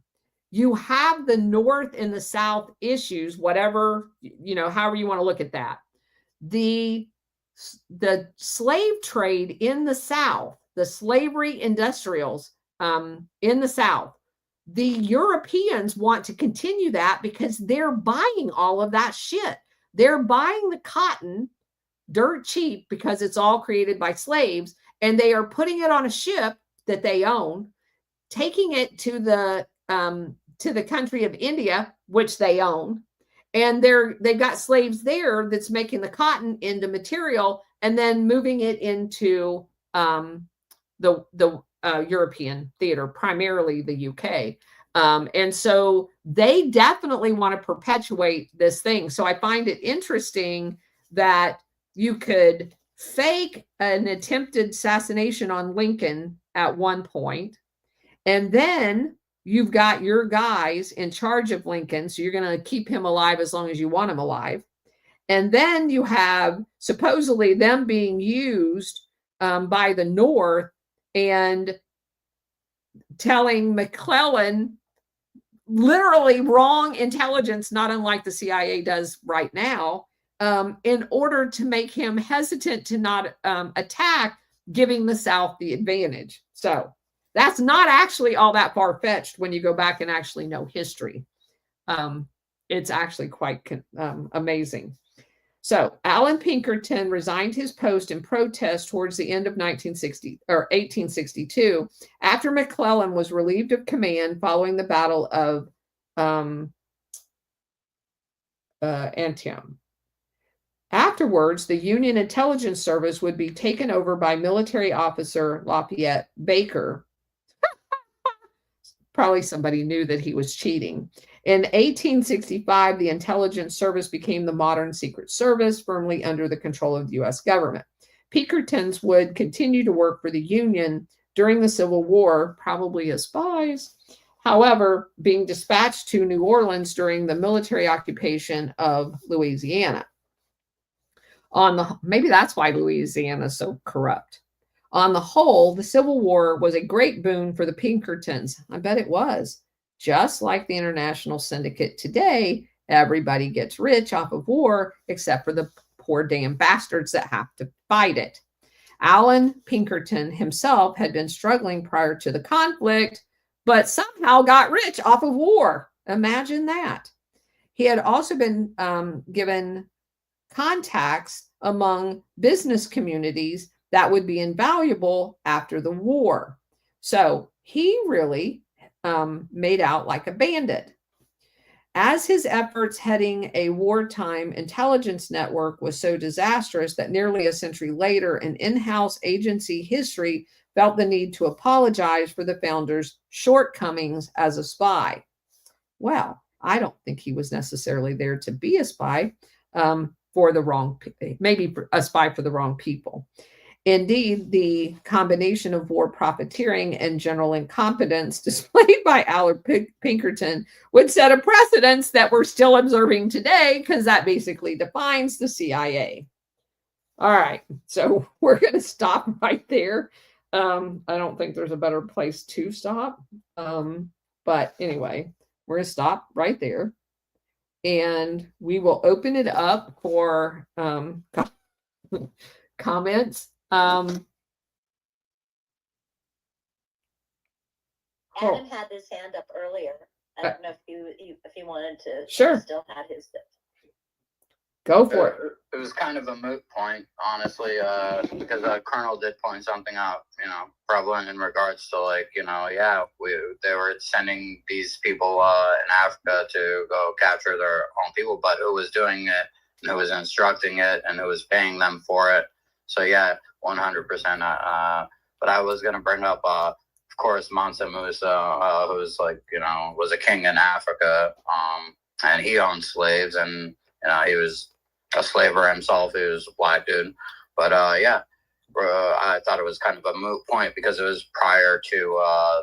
A: you have the North and the South issues, whatever, however you want to look at that. The slave trade in the South, the slavery industrials in the South, the Europeans want to continue that because they're buying all of that shit. They're buying the cotton dirt cheap because it's all created by slaves, and they are putting it on a ship that they own, taking it to the country of India, which they own, and they've got slaves there that's making the cotton into material and then moving it into the European theater, primarily the UK. And so they definitely want to perpetuate this thing. So I find it interesting that you could fake an attempted assassination on Lincoln at one point, and then you've got your guys in charge of Lincoln, so you're going to keep him alive as long as you want him alive. And then you have supposedly them being used by the North and telling McClellan literally wrong intelligence, not unlike the CIA does right now, in order to make him hesitant to not attack, giving the South the advantage. So that's not actually all that far-fetched when you go back and actually know history. It's actually quite amazing. So Alan Pinkerton resigned his post in protest towards the end of 1862 after McClellan was relieved of command following the Battle of Antietam. Afterwards, the Union Intelligence Service would be taken over by military officer Lafayette Baker. Probably somebody knew that he was cheating. In 1865, the intelligence service became the modern Secret Service, firmly under the control of the U.S. government. Pinkertons would continue to work for the Union during the Civil War, probably as spies. However, being dispatched to New Orleans during the military occupation of Louisiana. Maybe that's why Louisiana is so corrupt. On the whole, the Civil War was a great boon for the Pinkertons. I bet it was. Just like the international syndicate today, everybody gets rich off of war, except for the poor damn bastards that have to fight it. Alan Pinkerton himself had been struggling prior to the conflict, but somehow got rich off of war. Imagine that. He had also been given contacts among business communities that would be invaluable after the war. So he really made out like a bandit. As his efforts heading a wartime intelligence network was so disastrous that nearly a century later, an in-house agency history felt the need to apologize for the founder's shortcomings as a spy. Well, I don't think he was necessarily there to be a spy maybe a spy for the wrong people. Indeed, the combination of war profiteering and general incompetence displayed by Alan Pinkerton would set a precedence that we're still observing today, because that basically defines the CIA. All right, so we're going to stop right there. I don't think there's a better place to stop. But anyway, we're going to stop right there. And we will open it up for comments.
B: Adam had his hand up earlier. I don't know if he wanted to.
A: Sure.
B: Still had his.
A: Go for it.
C: It was kind of a moot point, honestly, because Colonel did point something out. prevalent in regards to like, they were sending these people in Africa to go capture their own people, but who was doing it and who was instructing it and who was paying them for it. So yeah, 100%. But I was gonna bring up, of course, Mansa Musa, who's like, was a king in Africa, and he owned slaves, and he was a slaver himself. He was a black dude, but I thought it was kind of a moot point because it was prior to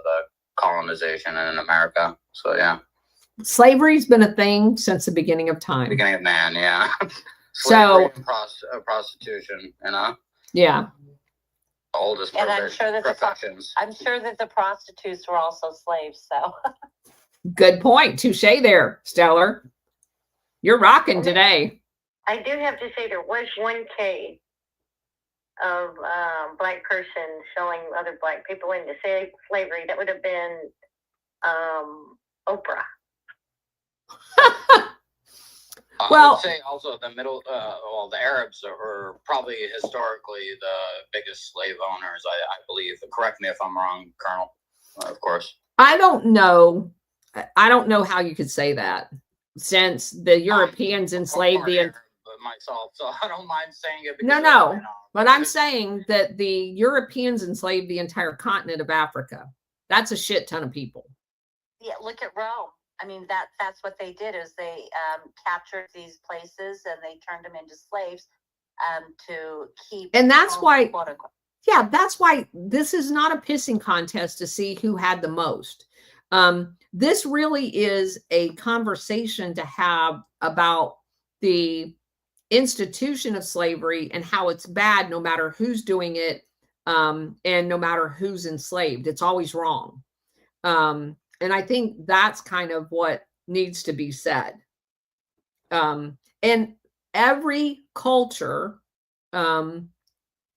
C: the colonization in America. So yeah,
A: slavery's been a thing since the beginning of time.
C: Beginning of man, yeah.
A: So
C: and prostitution,
A: yeah.
C: Oldest
D: and I'm sure that
C: professions.
D: I'm sure that the prostitutes were also slaves. So
A: good point. Touche there, Stellar. You're rocking today.
E: I do have to say there was one case of black person showing other black people into slavery. That would have been Oprah.
A: Well,
C: I would say also the the Arabs are probably historically the biggest slave owners, I believe. Correct me if I'm wrong, Colonel, of course.
A: I don't know how you could say that, since the Europeans enslaved
C: myself, so I don't mind saying it.
A: No. But I'm saying that the Europeans enslaved the entire continent of Africa. That's a shit ton of people.
D: yeah, look at Rome. I mean, that's what they did, is they captured these places and they turned them into slaves to keep.
A: And that's why,
D: quote unquote.
A: yeah, that's why this is not a pissing contest to see who had the most. This really is a conversation to have about the institution of slavery and how it's bad no matter who's doing it, and no matter who's enslaved. It's always wrong. And I think that's kind of what needs to be said. And every culture,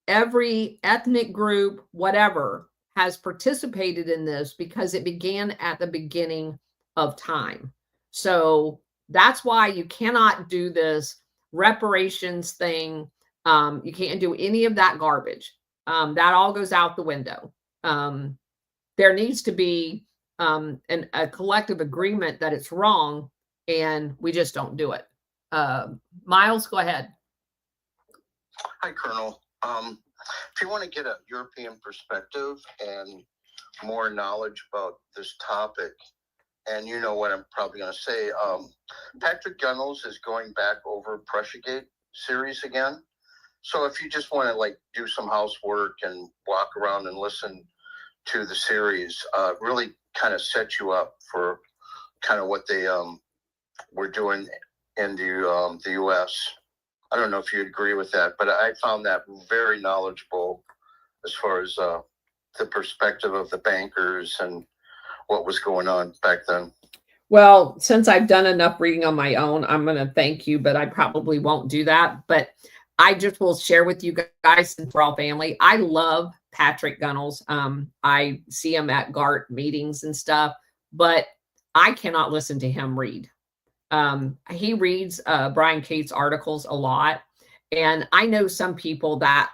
A: every ethnic group, whatever, has participated in this because it began at the beginning of time. So that's why you cannot do this reparations thing. You can't do any of that garbage. That all goes out the window. There needs to be a collective agreement that it's wrong, and we just don't do it. Miles, go ahead.
F: Hi, Colonel. If you want to get a European perspective and more knowledge about this topic, and you know what I'm probably going to say, Patrick Gunnels is going back over Prussiagate series again. So if you just want to like do some housework and walk around and listen to the series, really kind of set you up for kind of what they were doing in the U.S. I don't know if you agree with that, but I found that very knowledgeable as far as the perspective of the bankers and what was going on back then.
A: Well, since I've done enough reading on my own, I'm going to thank you, but I probably won't do that. But I just will share with you guys, since we're all family, I love Patrick Gunnels. I see him at GART meetings and stuff, but I cannot listen to him read. He reads Brian Cates articles a lot. And I know some people that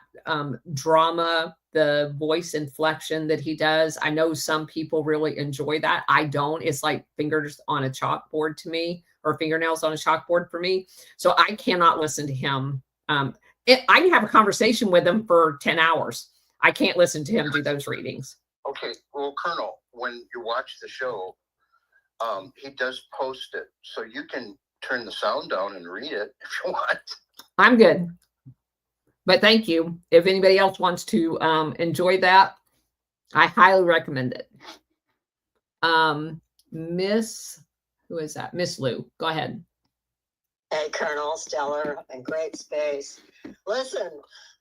A: drama, the voice inflection that he does, I know some people really enjoy that. I don't. It's like fingers on a chalkboard to me, or fingernails on a chalkboard for me. So I cannot listen to him. I can have a conversation with him for 10 hours. I can't listen to him do those readings.
F: Okay. Well, Colonel, when you watch the show, he does post it, so you can turn the sound down and read it if you want. I'm
A: good. But thank you. If anybody else wants to enjoy that, I highly recommend it. Who is that? Miss Lou, go ahead.
G: Hey, Colonel, Stellar, and great space. Listen,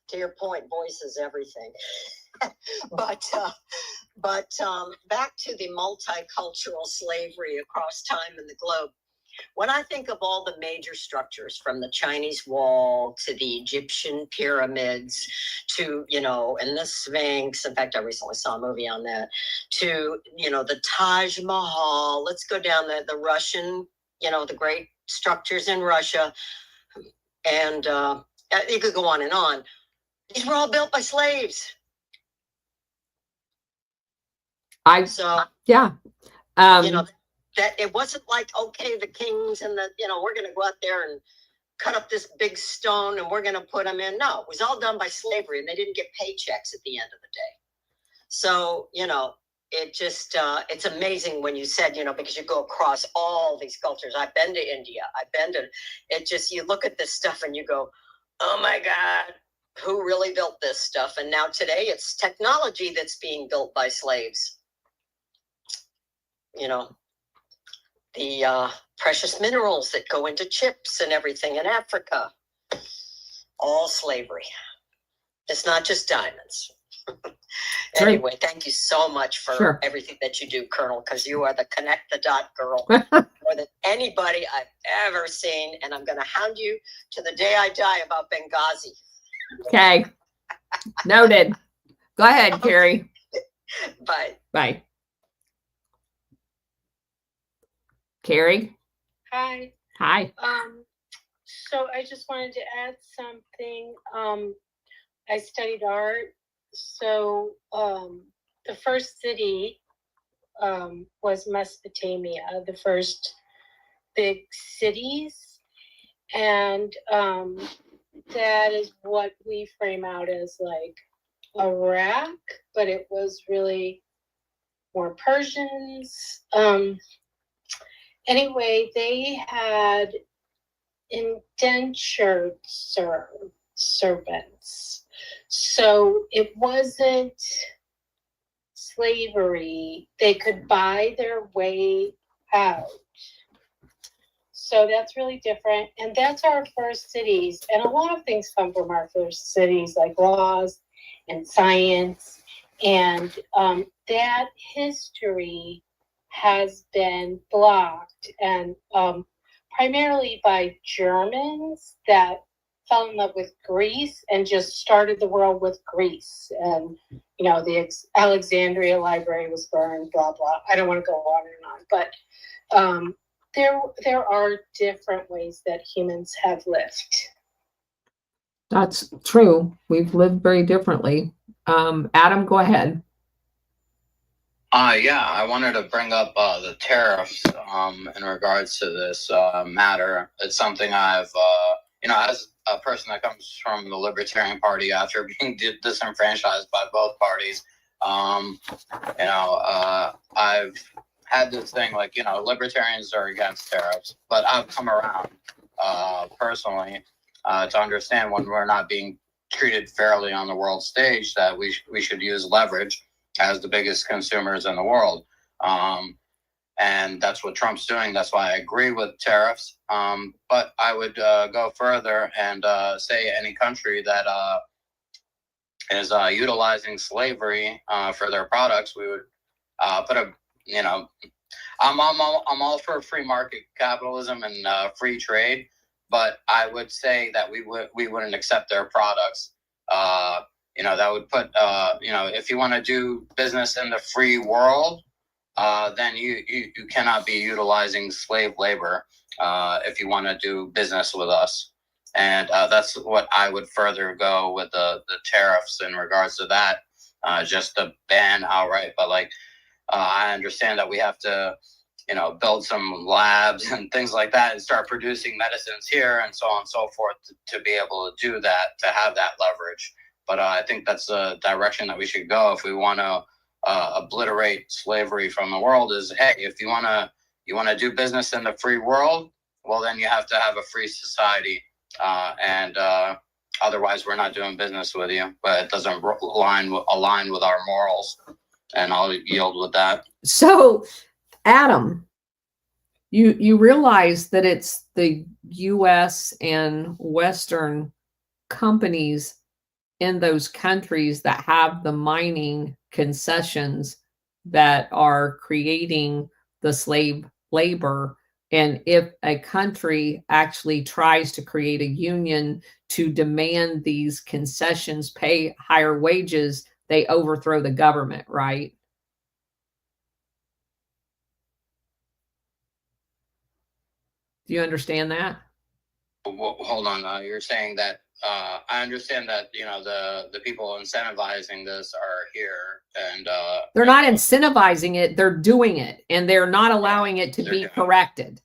G: to your point, voice is everything. but back to the multicultural slavery across time and the globe. When I think of all the major structures, from the Chinese wall to the Egyptian pyramids to, and the Sphinx, in fact, I recently saw a movie on that, to, the Taj Mahal, let's go down the Russian, the great structures in Russia, and you could go on and on. These were all built by slaves. So,
A: Yeah.
G: you know, that it wasn't like, okay, the kings and the, we're going to go out there and cut up this big stone and we're going to put them in. No, it was all done by slavery, and they didn't get paychecks at the end of the day. So, it just, it's amazing when you said, because you go across all these cultures. I've been to India. You look at this stuff and you go, oh my God, who really built this stuff? And now today it's technology that's being built by slaves. The precious minerals that go into chips and everything in Africa, all slavery. It's not just diamonds. Anyway, thank you so much for everything that you do, Colonel, because you are the connect the dot girl more than anybody I've ever seen. And I'm going to hound you to the day I die about Benghazi.
A: Okay. Noted. Go ahead, Carrie.
G: Bye.
A: Bye. Carrie?
H: Hi.
A: Hi.
H: So I just wanted to add something. I studied art. So the first city was Mesopotamia, the first big cities. And that is what we frame out as like Iraq, but it was really more Persians. Anyway, they had indentured servants. So it wasn't slavery. They could buy their way out. So that's really different. And that's our first cities. And a lot of things come from our first cities, like laws and science. And that history has been blocked, and primarily by Germans that fell in love with Greece and just started the world with Greece. And, the Alexandria Library was burned, blah, blah. I don't want to go on and on. But there are different ways that humans have lived.
A: That's true. We've lived very differently. Adam, go ahead.
C: Yeah, I wanted to bring up the tariffs in regards to this matter. It's something I've, as a person that comes from the Libertarian Party after being disenfranchised by both parties, I've had this thing like, libertarians are against tariffs, but I've come around personally to understand when we're not being treated fairly on the world stage that we should use leverage as the biggest consumers in the world. And that's what Trump's doing. That's why I agree with tariffs. But I would go further and say any country that is utilizing slavery for their products, we would put I'm all for free market capitalism and free trade, but I would say that we wouldn't accept their products. That would put, if you want to do business in the free world, then you cannot be utilizing slave labor if you want to do business with us. And that's what I would further go with the tariffs in regards to that, just to ban outright. But I understand that we have to, build some labs and things like that and start producing medicines here and so on and so forth to be able to do that, to have that leverage. But I think that's the direction that we should go if we want to obliterate slavery from the world. Is, hey, if you want to do business in the free world, well, then you have to have a free society, and otherwise we're not doing business with you. But it doesn't align with our morals, and I'll yield with that.
A: So, Adam, you realize that it's the U.S. and Western companies in those countries that have the mining concessions that are creating the slave labor. And if a country actually tries to create a union to demand these concessions pay higher wages, they overthrow the government, right? Do you understand that?
C: Well, hold on. You're saying that I understand that the people incentivizing this are here, and
A: they're not incentivizing it, they're doing it, and they're not allowing it to
C: They're
A: be
C: doing it.
A: corrected.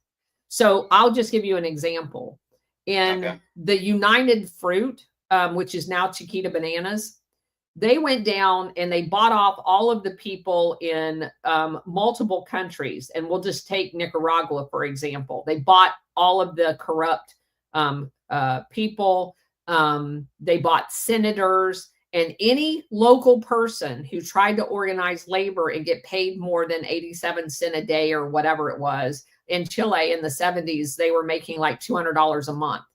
A: So I'll just give you an example. In
C: Okay.
A: the United Fruit, which is now Chiquita Bananas, they went down and they bought off all of the people in multiple countries. And we'll just take Nicaragua, for example. They bought all of the corrupt people. They bought senators, and any local person who tried to organize labor and get paid more than 87 cents a day or whatever it was. In Chile in the 70s, they were making like $200 a month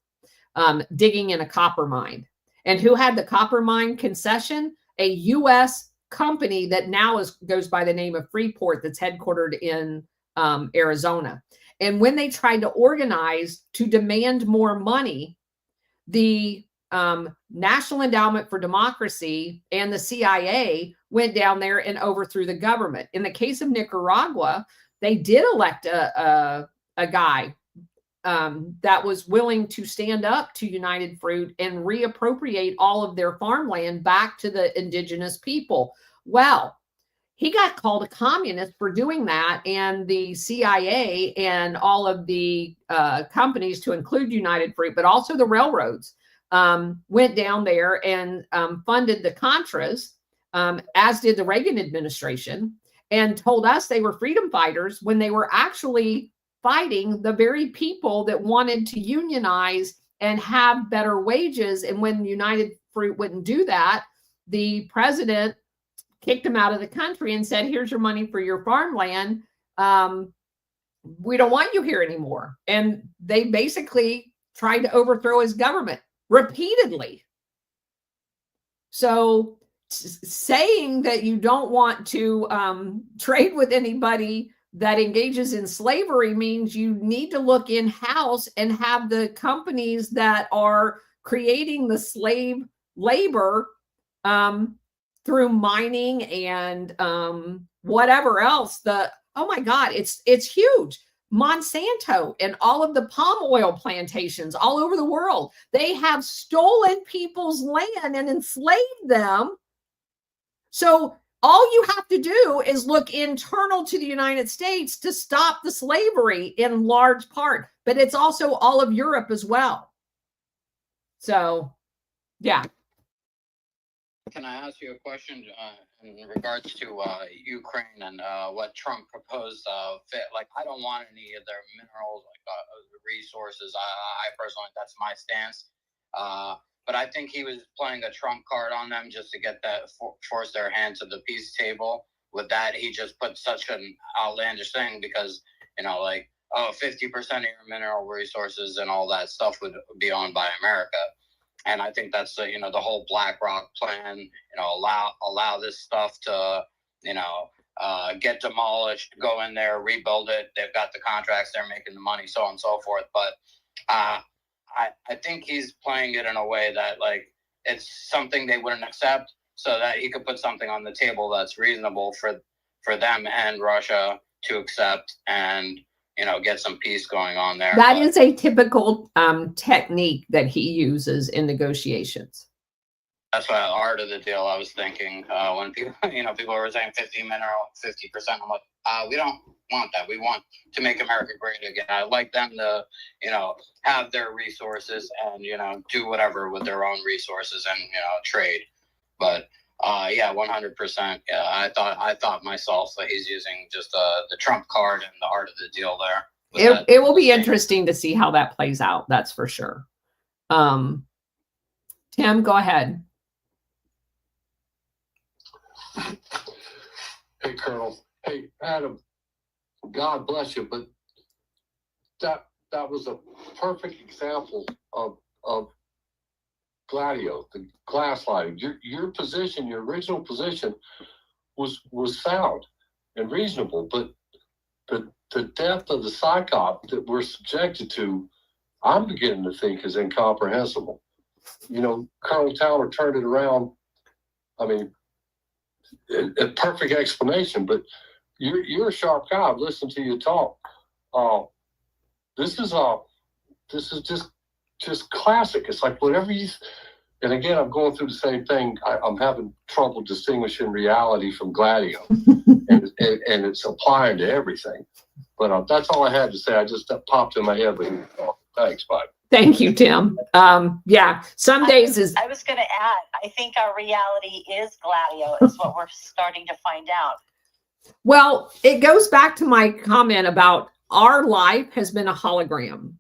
A: digging in a copper mine. And who had the copper mine concession? A U.S. company that now goes by the name of Freeport, that's headquartered in Arizona. And when they tried to organize to demand more money, the National Endowment for Democracy and the CIA went down there and overthrew the government. In the case of Nicaragua, they did elect a guy that was willing to stand up to United Fruit and reappropriate all of their farmland back to the indigenous people. Well, he got called a communist for doing that, and the CIA and all of the companies, to include United Fruit, but also the railroads, went down there and funded the Contras, as did the Reagan administration, and told us they were freedom fighters when they were actually fighting the very people that wanted to unionize and have better wages. And when United Fruit wouldn't do that, the president kicked them out of the country and said, here's your money for your farmland. We don't want you here anymore. And they basically tried to overthrow his government repeatedly. So saying that you don't want to trade with anybody that engages in slavery means you need to look in-house and have the companies that are creating the slave labor through mining and whatever else. Oh my God, it's huge. Monsanto and all of the palm oil plantations all over the world, they have stolen people's land and enslaved them. So all you have to do is look internal to the United States to stop the slavery in large part, but it's also all of Europe as well. So, yeah.
C: Can I ask you a question in regards to Ukraine and what Trump proposed? Like, I don't want any of their minerals, like resources. I personally, that's my stance. But I think he was playing a trump card on them just to get that, force their hand to the peace table. With that, he just put such an outlandish thing because, like, 50% of your mineral resources and all that stuff would be owned by America. And I think that's the whole BlackRock plan, allow this stuff to, get demolished, go in there, rebuild it. They've got the contracts, they're making the money, so on and so forth. But I think he's playing it in a way that, like, it's something they wouldn't accept, so that he could put something on the table that's reasonable for them and Russia to accept and, get some peace going on there.
A: That is a typical technique that he uses in negotiations.
C: That's why the art of the deal, I was thinking, when people, people were saying 50%, I'm like, we don't want that. We want to make America great again. I like them to, have their resources and, do whatever with their own resources and, trade. But, yeah, 100%. Yeah, I thought myself that he's using just the Trump card and the art of the deal there.
A: It will be interesting to see how that plays out. That's for sure. Tim, go ahead.
I: Hey, Colonel. Hey, Adam. God bless you, but that was a perfect example of Gladio, the gaslighting. Your position, your original position, was sound and reasonable, but the depth of the psyop that we're subjected to, I'm beginning to think is incomprehensible. Colonel Towner turned it around. I mean, a perfect explanation, but you're a sharp guy. I've listened to you talk. This is just classic. It's like whatever And again, I'm going through the same thing. I'm having trouble distinguishing reality from Gladio, and it's applying to everything. But that's all I had to say. I just that popped in my head. But thanks, bye.
A: Thank you, Tim. Yeah, some days is.
D: I was going to add, I think our reality is Gladio, is what we're starting to find out.
A: Well, it goes back to my comment about our life has been a hologram.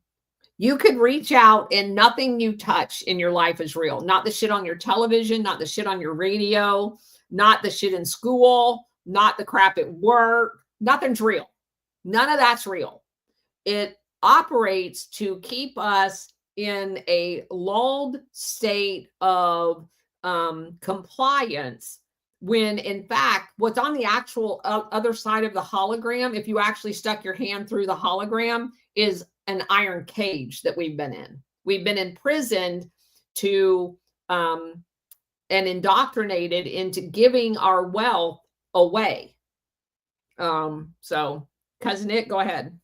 A: You could reach out and nothing you touch in your life is real. Not the shit on your television, not the shit on your radio, not the shit in school, not the crap at work. Nothing's real. None of that's real. It operates to keep us in a lulled state of compliance, when in fact, what's on the actual other side of the hologram, if you actually stuck your hand through the hologram, is an iron cage that we've been in. We've been imprisoned to and indoctrinated into giving our wealth away. So, Cousin Nick, go ahead.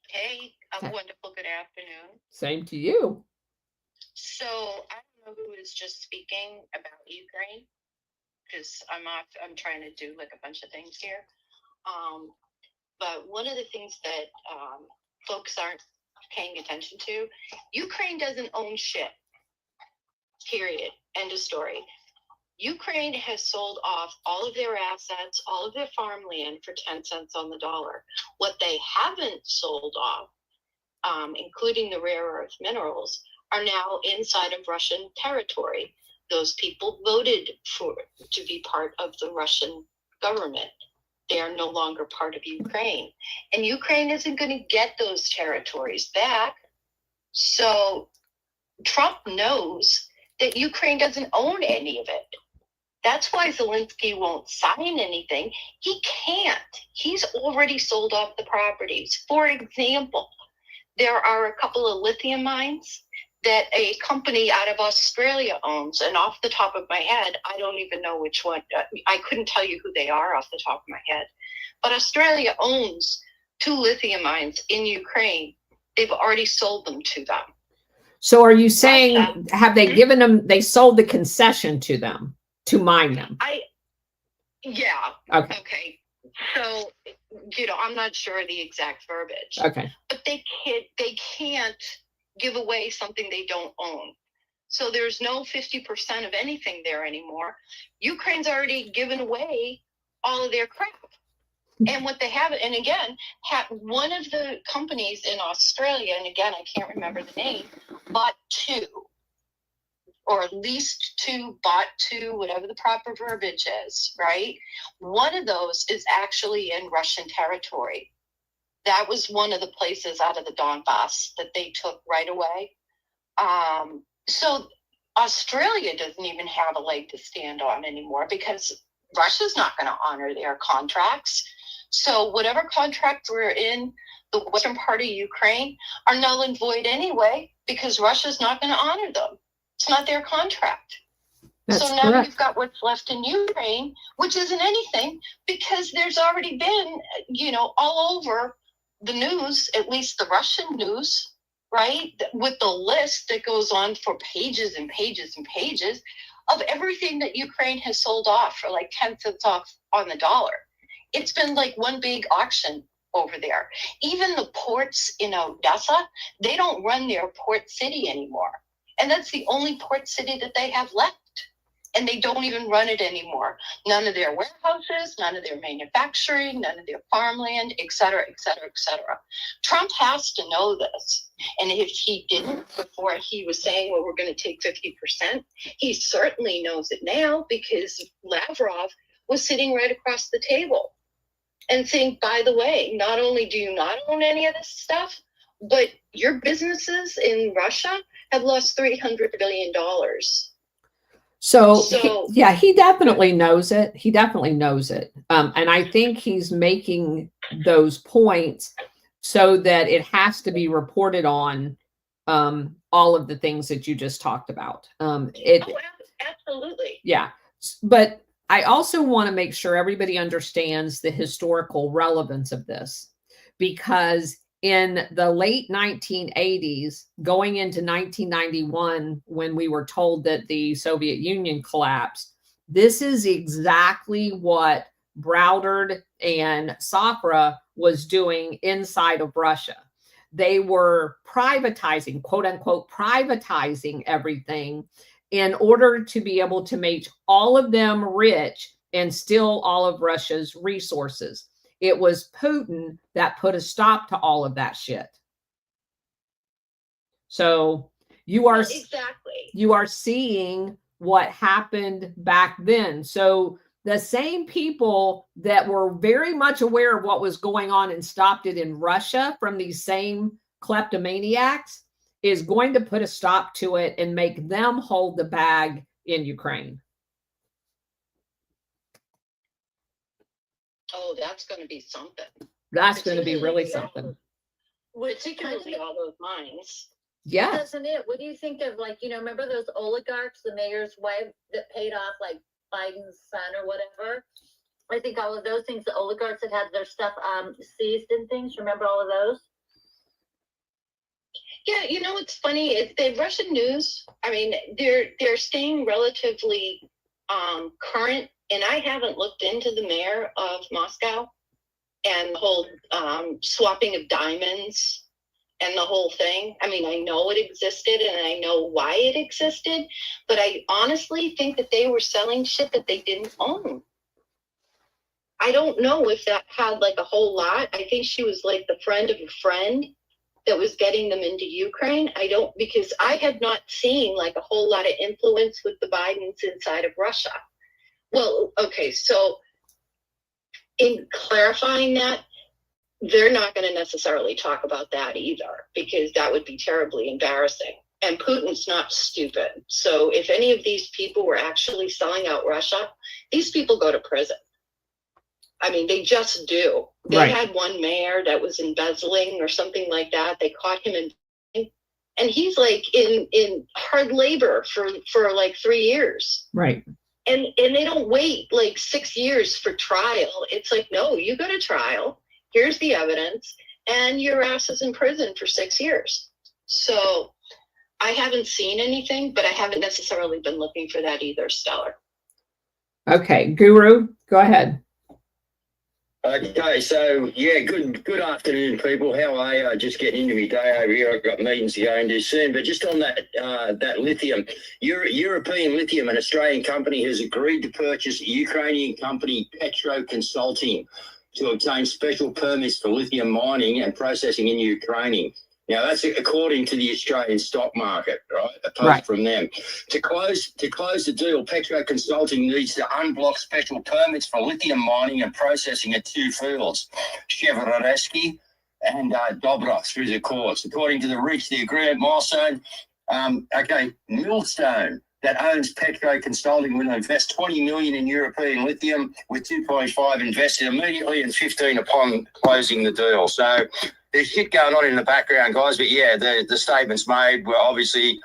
J: Hey, a wonderful good afternoon.
A: Same to you.
J: So I don't know who is just speaking about Ukraine, because I'm trying to do like a bunch of things here. But one of the things that folks aren't paying attention to, Ukraine doesn't own shit. Period. End of story. Ukraine has sold off all of their assets, all of their farmland for 10 cents on the dollar. What they haven't sold off, including the rare earth minerals, are now inside of Russian territory. Those people voted to be part of the Russian government. They are no longer part of Ukraine. And Ukraine isn't going to get those territories back. So Trump knows that Ukraine doesn't own any of it. That's why Zelensky won't sign anything. He can't. He's already sold off the properties. For example, there are a couple of lithium mines that a company out of Australia owns. And off the top of my head, I don't even know which one. I couldn't tell you who they are off the top of my head. But Australia owns 2 lithium mines in Ukraine. They've already sold them to them.
A: So are you saying, have they given them, they sold the concession to them to mine them?
J: Yeah. Okay. So, I'm not sure the exact verbiage.
A: Okay.
J: But they can't give away something they don't own. So there's no 50% of anything there anymore. Ukraine's already given away all of their crap. And what they have, and again, one of the companies in Australia, and again, I can't remember the name, bought 2, or at least 2, bought 2, whatever the proper verbiage is, right? One of those is actually in Russian territory. That was one of the places out of the Donbass that they took right away. So Australia doesn't even have a leg to stand on anymore, because Russia's not going to honor their contracts. So whatever contracts were in the western part of Ukraine are null and void anyway, because Russia's not going to honor them. It's not their contract.
A: That's
J: so now
A: correct.
J: You've got what's left in Ukraine, which isn't anything, because there's already been, all over the news, at least the Russian news, right, with the list that goes on for pages and pages and pages of everything that Ukraine has sold off for like 10 cents off on the dollar. It's been like one big auction over there. Even the ports in Odessa, they don't run their port city anymore. And that's the only port city that they have left. And they don't even run it anymore. None of their warehouses, none of their manufacturing, none of their farmland, et cetera, et cetera, et cetera. Trump has to know this. And if he didn't before he was saying, well, we're going to take 50%, he certainly knows it now, because Lavrov was sitting right across the table and saying, by the way, not only do you not own any of this stuff, but your businesses in Russia have lost $300 billion.
A: So he definitely knows it. He definitely knows it. And I think he's making those points so that it has to be reported on, all of the things that you just talked about.
J: Absolutely.
A: Yeah. But I also want to make sure everybody understands the historical relevance of this, because in the late 1980s, going into 1991, when we were told that the Soviet Union collapsed, this is exactly what Browder and Safra was doing inside of Russia. They were privatizing, quote unquote, privatizing everything in order to be able to make all of them rich and steal all of Russia's resources. It was Putin that put a stop to all of that shit. So you are
J: exactly.
A: You are seeing what happened back then. So the same people that were very much aware of what was going on and stopped it in Russia from these same kleptomaniacs is going to put a stop to it and make them hold the bag in Ukraine.
J: Oh, that's going to be something.
A: That's going to be really something.
J: Particularly all those mines.
A: Yeah.
B: Doesn't it? What do you think of, like, remember those oligarchs, the mayor's wife that paid off like Biden's son or whatever? I think all of those things, the oligarchs that had their stuff seized and things. Remember all of those?
J: Yeah, it's funny. It's the Russian news. I mean, they're staying relatively current, and I haven't looked into the mayor of Moscow and the whole swapping of diamonds and the whole thing. I mean, I know it existed and I know why it existed, but I honestly think that they were selling shit that they didn't own. I don't know if that had like a whole lot. I think she was like the friend of a friend that was getting them into Ukraine. Because I had not seen like a whole lot of influence with the Bidens inside of Russia. Well, okay, so in clarifying that, they're not going to necessarily talk about that either, because that would be terribly embarrassing. And Putin's not stupid. So if any of these people were actually selling out Russia, these people go to prison. I mean, they just do. They had one mayor that was embezzling or something like that. They caught him and he's like in hard labor for like 3 years.
A: Right.
J: And they don't wait like 6 years for trial. It's like, no, you go to trial. Here's the evidence, and your ass is in prison for 6 years. So I haven't seen anything, but I haven't necessarily been looking for that either, Stellar.
A: Okay, Guru, go ahead.
K: Okay, so yeah, good afternoon, people. How are you? Just getting into my day over here. I've got meetings to go into soon. But just on that lithium, European Lithium, an Australian company, has agreed to purchase Ukrainian company Petro Consulting to obtain special permits for lithium mining and processing in Ukraine. Now, that's according to the Australian stock market, right? A post from them. To close the deal, Petro Consulting needs to unblock special permits for lithium mining and processing at 2 fields, Chevroleski and Dobra, through the courts. According to the agreement milestone, Millstone, that owns Petro Consulting, will invest 20 million in European lithium, with 2.5 invested immediately and 15 upon closing the deal. So there's shit going on in the background, guys. But yeah, the statements made were obviously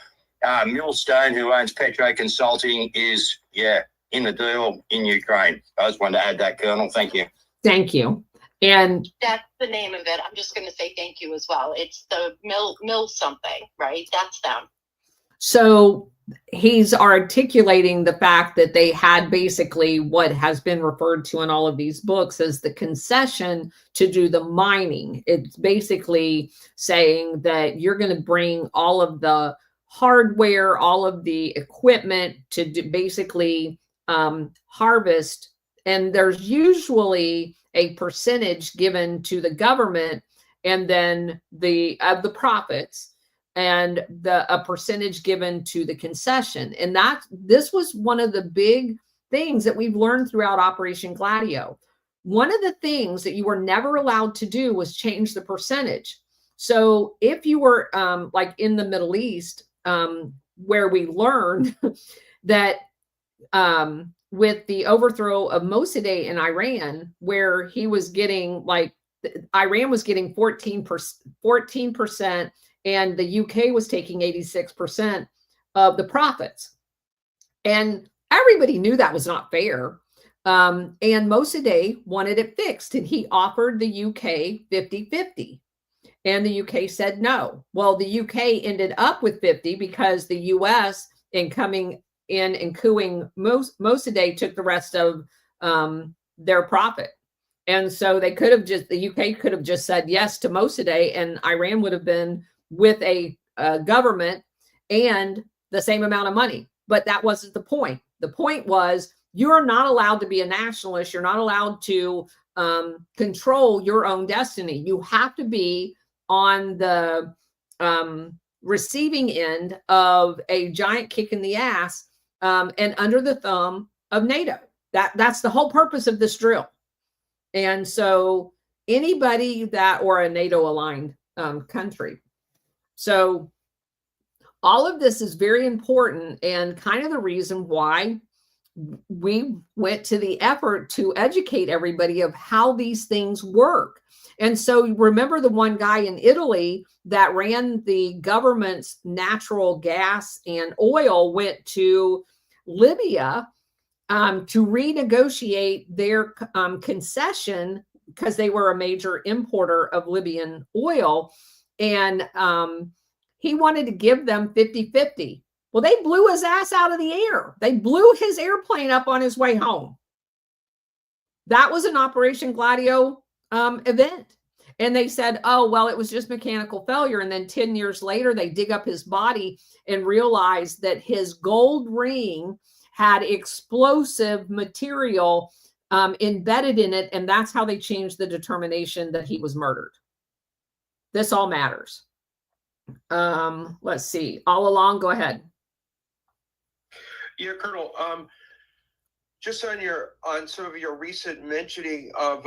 K: Millstone, who owns Petro Consulting, is in the deal in Ukraine. I just wanted to add that, Colonel. Thank you.
A: Thank you. And
J: that's the name of it. I'm just going to say thank you as well. It's the mill something, right? That's them.
A: So he's articulating the fact that they had basically what has been referred to in all of these books as the concession to do the mining. It's basically saying that you're going to bring all of the hardware, all of the equipment to basically harvest. And there's usually a percentage given to the government, and then the profits, and a percentage given to the concession. And this was one of the big things that we've learned throughout Operation Gladio. One of the things that you were never allowed to do was change the percentage. So if you were like in the Middle East, where we learned that with the overthrow of Mossadegh in Iran, where he was getting Iran was getting 14%, and the UK was taking 86% of the profits. And everybody knew that was not fair. And Mossadegh wanted it fixed, and he offered the UK 50-50. and the UK said no. Well, the UK ended up with 50 because the US, in coming in and cooing Mossadegh, took the rest of their profit. And so they could have just, the UK could have just said yes to Mossadegh, and Iran would have been with a government and the same amount of money. But that wasn't the point. The point was, you're not allowed to be a nationalist. You're not allowed to control your own destiny. You have to be on the receiving end of a giant kick in the ass and under the thumb of NATO. That's the whole purpose of this drill. And so anybody that, or a NATO aligned country. So all of this is very important, and kind of the reason why we went to the effort to educate everybody of how these things work. And so remember the one guy in Italy that ran the government's natural gas and oil went to Libya to renegotiate their concession, because they were a major importer of Libyan oil. And he wanted to give them 50-50. Well, they blew his ass out of the air. They blew his airplane up on his way home. That was an Operation Gladio event. And they said, oh, well, it was just mechanical failure. And then 10 years later, they dig up his body and realize that his gold ring had explosive material embedded in it. And that's how they changed the determination that he was murdered. This all matters. Let's see. All along, go ahead.
L: Yeah, Colonel. Just on some of your recent mentioning of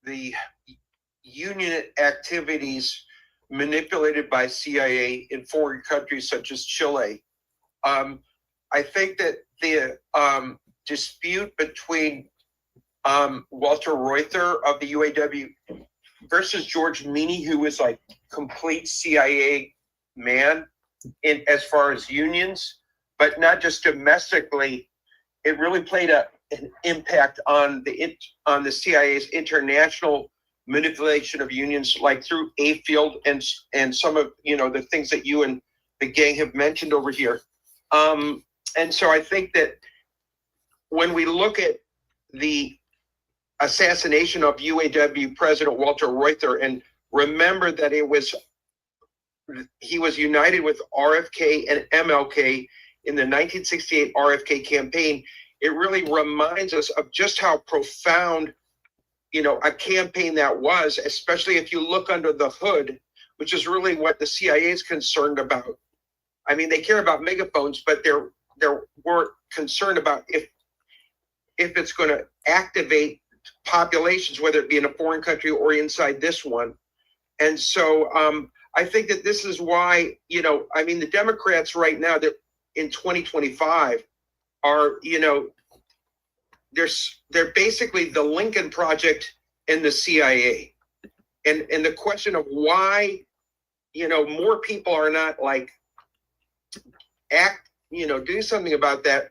L: the union activities manipulated by CIA in foreign countries such as Chile. I think that the dispute between Walter Reuther of the UAW versus George Meany, who was like complete CIA man in as far as unions, but not just domestically, it really played an impact on the CIA's international manipulation of unions, like through A-Field and some of the things that you and the gang have mentioned over here. And so I think that when we look at the assassination of UAW President Walter Reuther, and remember that he was united with RFK and MLK in the 1968 RFK campaign, it really reminds us of just how profound, a campaign that was, especially if you look under the hood, which is really what the CIA is concerned about. I mean, they care about megaphones, but they're weren't concerned about if it's going to activate populations, whether it be in a foreign country or inside this one. And so I think that this is why, the Democrats right now, that in 2025 are, they're basically the Lincoln Project and the CIA. And the question of why, more people are not like do something about that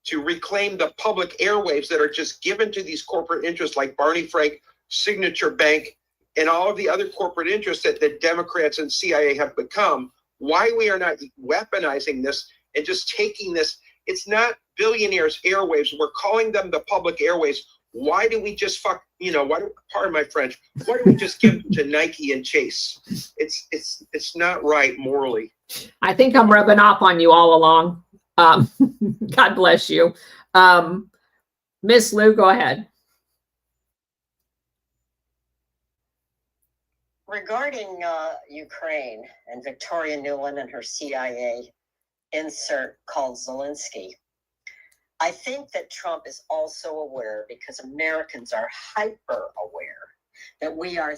L: to reclaim the public airwaves that are just given to these corporate interests like Barney Frank, Signature Bank, and all of the other corporate interests that the Democrats and CIA have become. Why we are not weaponizing this and just taking this, it's not billionaires' airwaves. We're calling them the public airwaves. Why do we just pardon my French, why do we just give them to Nike and Chase? It's not right morally.
A: I think I'm rubbing off on you all along. God bless you. Miss Lou, go ahead.
G: Regarding Ukraine and Victoria Nuland and her CIA insert called Zelensky, I think that Trump is also aware, because Americans are hyper aware, that we are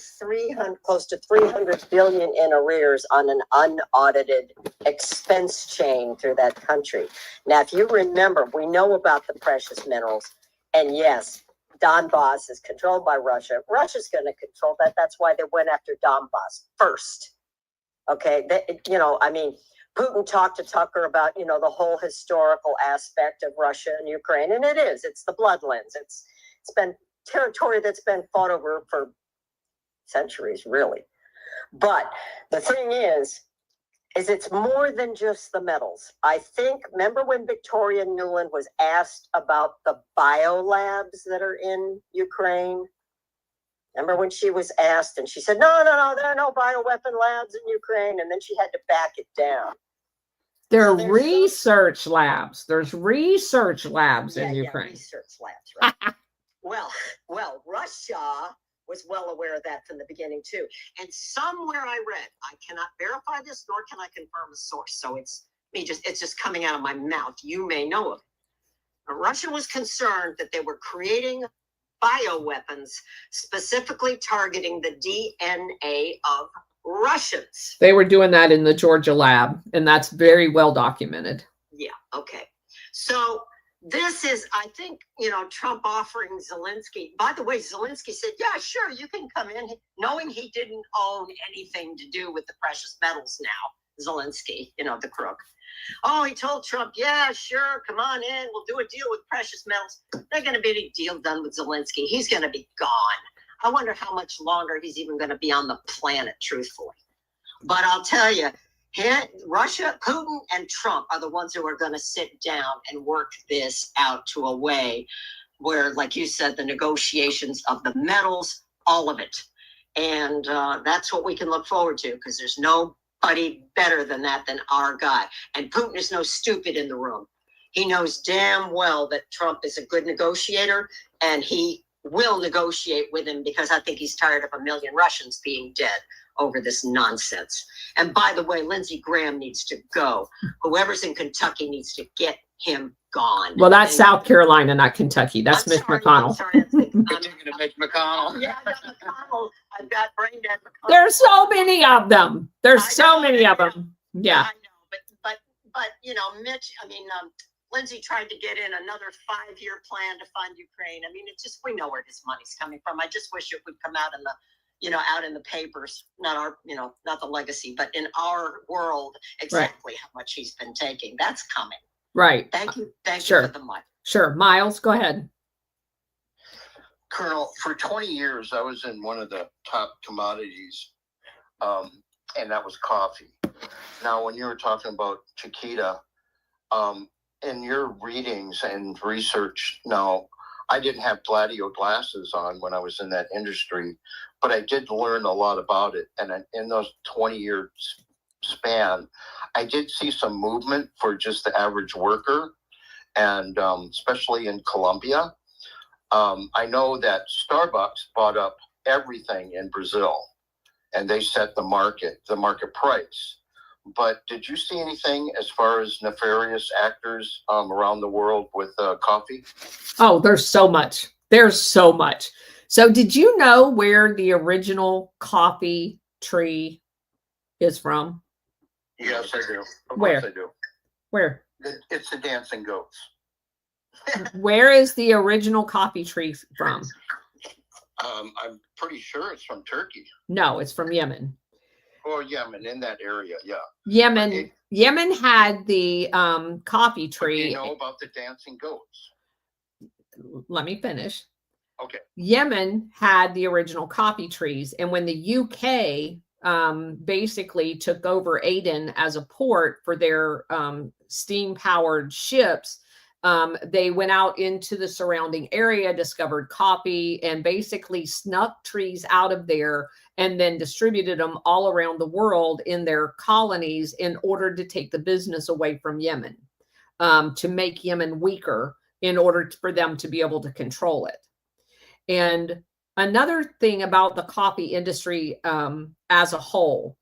G: close to 300 billion in arrears on an unaudited expense chain through that country. Now, if you remember, we know about the precious minerals, and yes, Donbass is controlled by Russia. Russia's going to control that. That's why they went after Donbass first. Okay, Putin talked to Tucker about, the whole historical aspect of Russia and Ukraine, and it is. It's the bloodlands. It's been territory that's been fought over for centuries, really. But the thing is it's more than just the metals. I think, remember when Victoria Nuland was asked about the biolabs that are in Ukraine? Remember when she was asked and she said, no, there are no bioweapon labs in Ukraine. And then she had to back it down.
A: There
G: So
A: are
G: there's
A: research labs. There's research labs in Ukraine.
G: Research labs, right? well, Russia was well aware of that from the beginning too. And somewhere I read, I cannot verify this, nor can I confirm a source. So it's just coming out of my mouth. You may know of it. Russia was concerned that they were creating bioweapons specifically targeting the DNA of Russians.
A: They were doing that in the Georgia lab, and that's very well documented.
G: Yeah, okay. So this is, I think, Trump offering Zelensky. By the way, Zelensky said, yeah, sure, you can come in, knowing he didn't own anything to do with the precious metals now. Zelensky, the crook. Oh, he told Trump, yeah, sure, come on in. We'll do a deal with precious metals. There's going to be any deal done with Zelensky. He's going to be gone. I wonder how much longer he's even going to be on the planet, truthfully. But I'll tell you, Russia, Putin, and Trump are the ones who are going to sit down and work this out to a way where, like you said, the negotiations of the metals, all of it. And that's what we can look forward to, because there's nobody better than that than our guy. And Putin is no stupid in the room. He knows damn well that Trump is a good negotiator, and he will negotiate with him, because I think he's tired of a million Russians being dead over this nonsense. And by the way, Lindsey Graham needs to go. Whoever's in Kentucky needs to get him gone.
A: Well, that's South Carolina, not Kentucky. That's Mitch McConnell.
C: You're thinking of Mitch McConnell.
G: Yeah, I got McConnell. I've got brain dead McConnell.
A: There's so many of them. There's so many of them. Yeah.
G: I know, but Mitch, Lindsey tried to get in another 5-year plan to fund Ukraine. It's just, we know where his money's coming from. I just wish it would come out in the, out in the papers, not our, not the legacy, but in our world, exactly how much he's been taking. That's coming.
A: Right.
G: Thank you. Thank
A: Sure.
G: you for the mic.
A: Sure. Miles, go ahead.
F: Colonel, for 20 years, I was in one of the top commodities, and that was coffee. Now, when you were talking about Chiquita, in your readings and research, now, I didn't have Gladio glasses on when I was in that industry, but I did learn a lot about it. And in those 20-year span, I did see some movement for just the average worker, and especially in Colombia. I know that Starbucks bought up everything in Brazil, and they set the market price. But did you see anything as far as nefarious actors around the world with coffee?
A: Oh, there's so much. There's so much. So did you know where the original coffee tree is from?
F: Yes, I do. Of
A: Where?
F: course I do.
A: Where?
F: It's the dancing goats.
A: Where is the original coffee tree from?
F: I'm pretty sure it's from Turkey
A: No, it's from Yemen.
F: or Yemen, in that area. Yeah.
A: Yemen had the coffee
F: Do
A: tree.
F: you know about the dancing goats?
A: Let me finish.
F: Okay.
A: Yemen had the original coffee trees, and when the UK basically took over Aden as a port for their steam-powered ships, they went out into the surrounding area, discovered coffee, and basically snuck trees out of there and then distributed them all around the world in their colonies in order to take the business away from Yemen, to make Yemen weaker in order for them to be able to control it. And another thing about the coffee industry as a whole,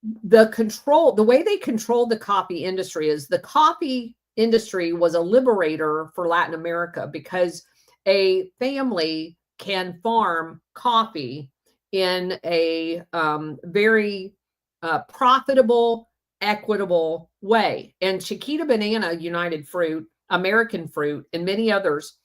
A: the way they controlled the coffee industry is the coffee industry was a liberator for Latin America, because a family can farm coffee in a very profitable, equitable way. And Chiquita Banana, United Fruit, American Fruit, and many others,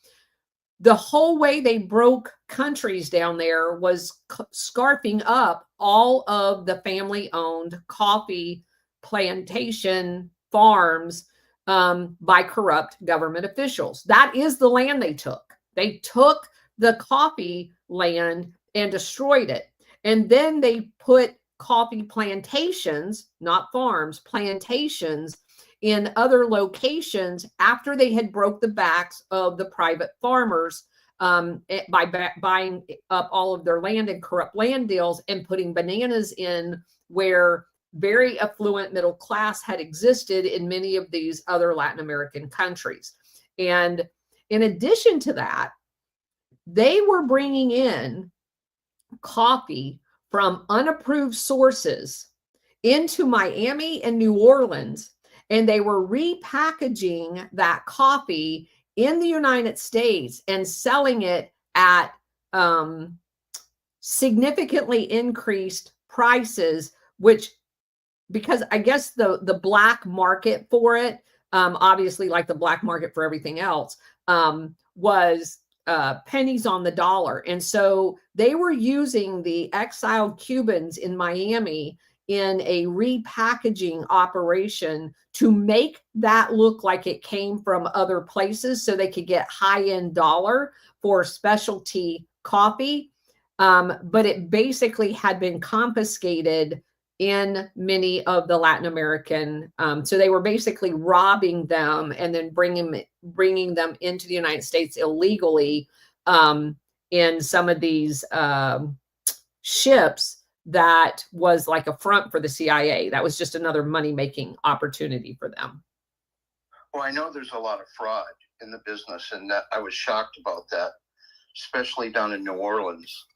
A: the whole way they broke countries down there was scarfing up all of the family-owned coffee plantation farms by corrupt government officials. That is the land they took. They took the coffee land and destroyed it. And then they put coffee plantations, not farms, plantations in other locations after they had broke the backs of the private farmers by buying up all of their land and corrupt land deals and putting bananas in where very affluent middle class had existed in many of these other Latin American countries. And in addition to that, they were bringing in coffee from unapproved sources into Miami and New Orleans, and they were repackaging that coffee in the United States and selling it at significantly increased prices, which, because I guess the black market for it, obviously like the black market for everything else, was pennies on the dollar. And so they were using the exiled Cubans in Miami in a repackaging operation to make that look like it came from other places so they could get high-end dollar for specialty coffee. But it basically had been confiscated in many of the Latin American, so they were basically robbing them and then bringing them into the United States illegally in some of these ships. That was like a front for the CIA. That was just another money-making opportunity for them.
F: Well, I know there's a lot of fraud in the business, and that I was shocked about that, especially down in New Orleans.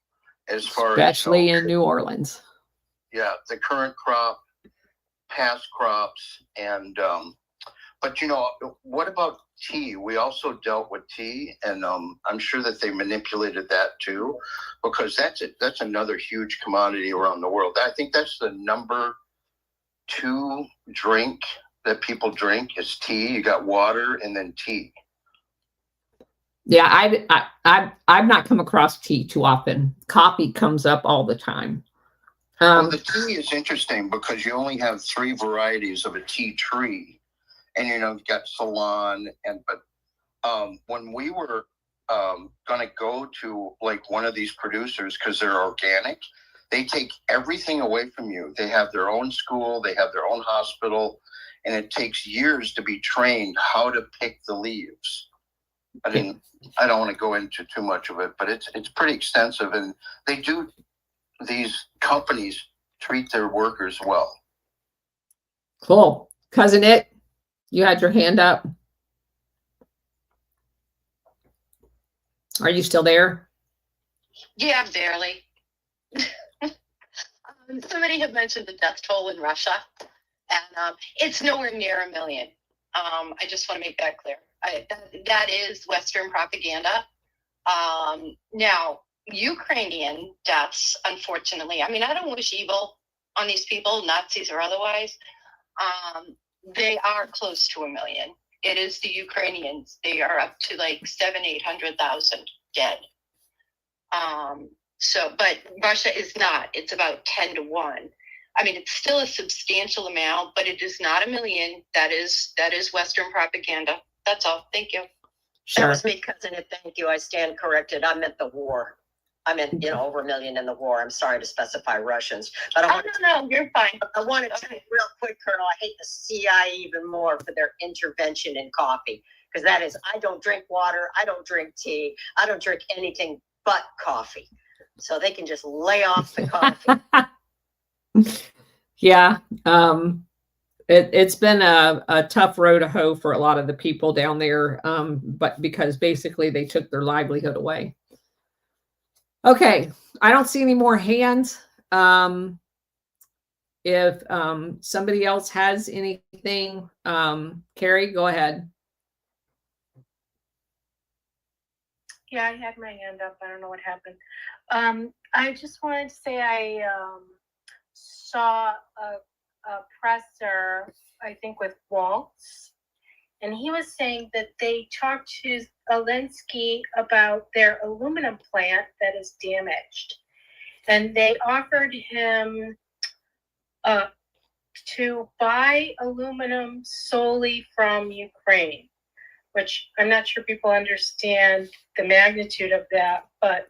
A: Especially in New Orleans.
F: Yeah, the current crop, past crops, and but what about tea? We also dealt with tea, and I'm sure that they manipulated that too, because that's another huge commodity around the world. I think that's the number 2 drink that people drink is tea. You got water and then tea.
A: Yeah, I've not come across tea too often. Coffee comes up all the time.
F: Well, the tea is interesting because you only have 3 varieties of a tea tree. And, you've got Ceylon, but when we were going to go to like one of these producers, because they're organic, they take everything away from you. They have their own school, they have their own hospital, and it takes years to be trained how to pick the leaves. I mean, I don't want to go into too much of it, but it's pretty extensive, and these companies treat their workers well.
A: Cool. Cousin It, you had your hand up. Are you still there?
J: Yeah, barely. Somebody had mentioned the death toll in Russia, and it's nowhere near 1 million. I just want to make that clear. That is Western propaganda. Now, Ukrainian deaths, unfortunately, I mean, I don't wish evil on these people, Nazis or otherwise. They are close to 1 million. It is the Ukrainians. They are up to like 700,000-800,000 dead. But Russia is not. It's about 10 to 1. I mean, it's still a substantial amount, but it is not 1 million. That is Western propaganda. That's all. Thank you.
G: That was me, Cousin It. Thank you. I stand corrected. I meant the war. I meant, over 1 million in the war. I'm sorry to specify Russians. But
J: no, you're fine.
G: I want to tell you real quick, Colonel, I hate the CIA even more for their intervention in coffee. Because that is, I don't drink water. I don't drink tea. I don't drink anything but coffee. So they can just lay off the coffee.
A: Yeah. It's been a tough road to hoe for a lot of the people down there. But because basically they took their livelihood away. Okay, I don't see any more hands. If somebody else has anything, Carrie, go ahead.
H: Yeah, I had my hand up. I don't know what happened. I just wanted to say I saw a presser, I think with Waltz, and he was saying that they talked to Alinsky about their aluminum plant that is damaged. And they offered him to buy aluminum solely from Ukraine, which I'm not sure people understand the magnitude of that. But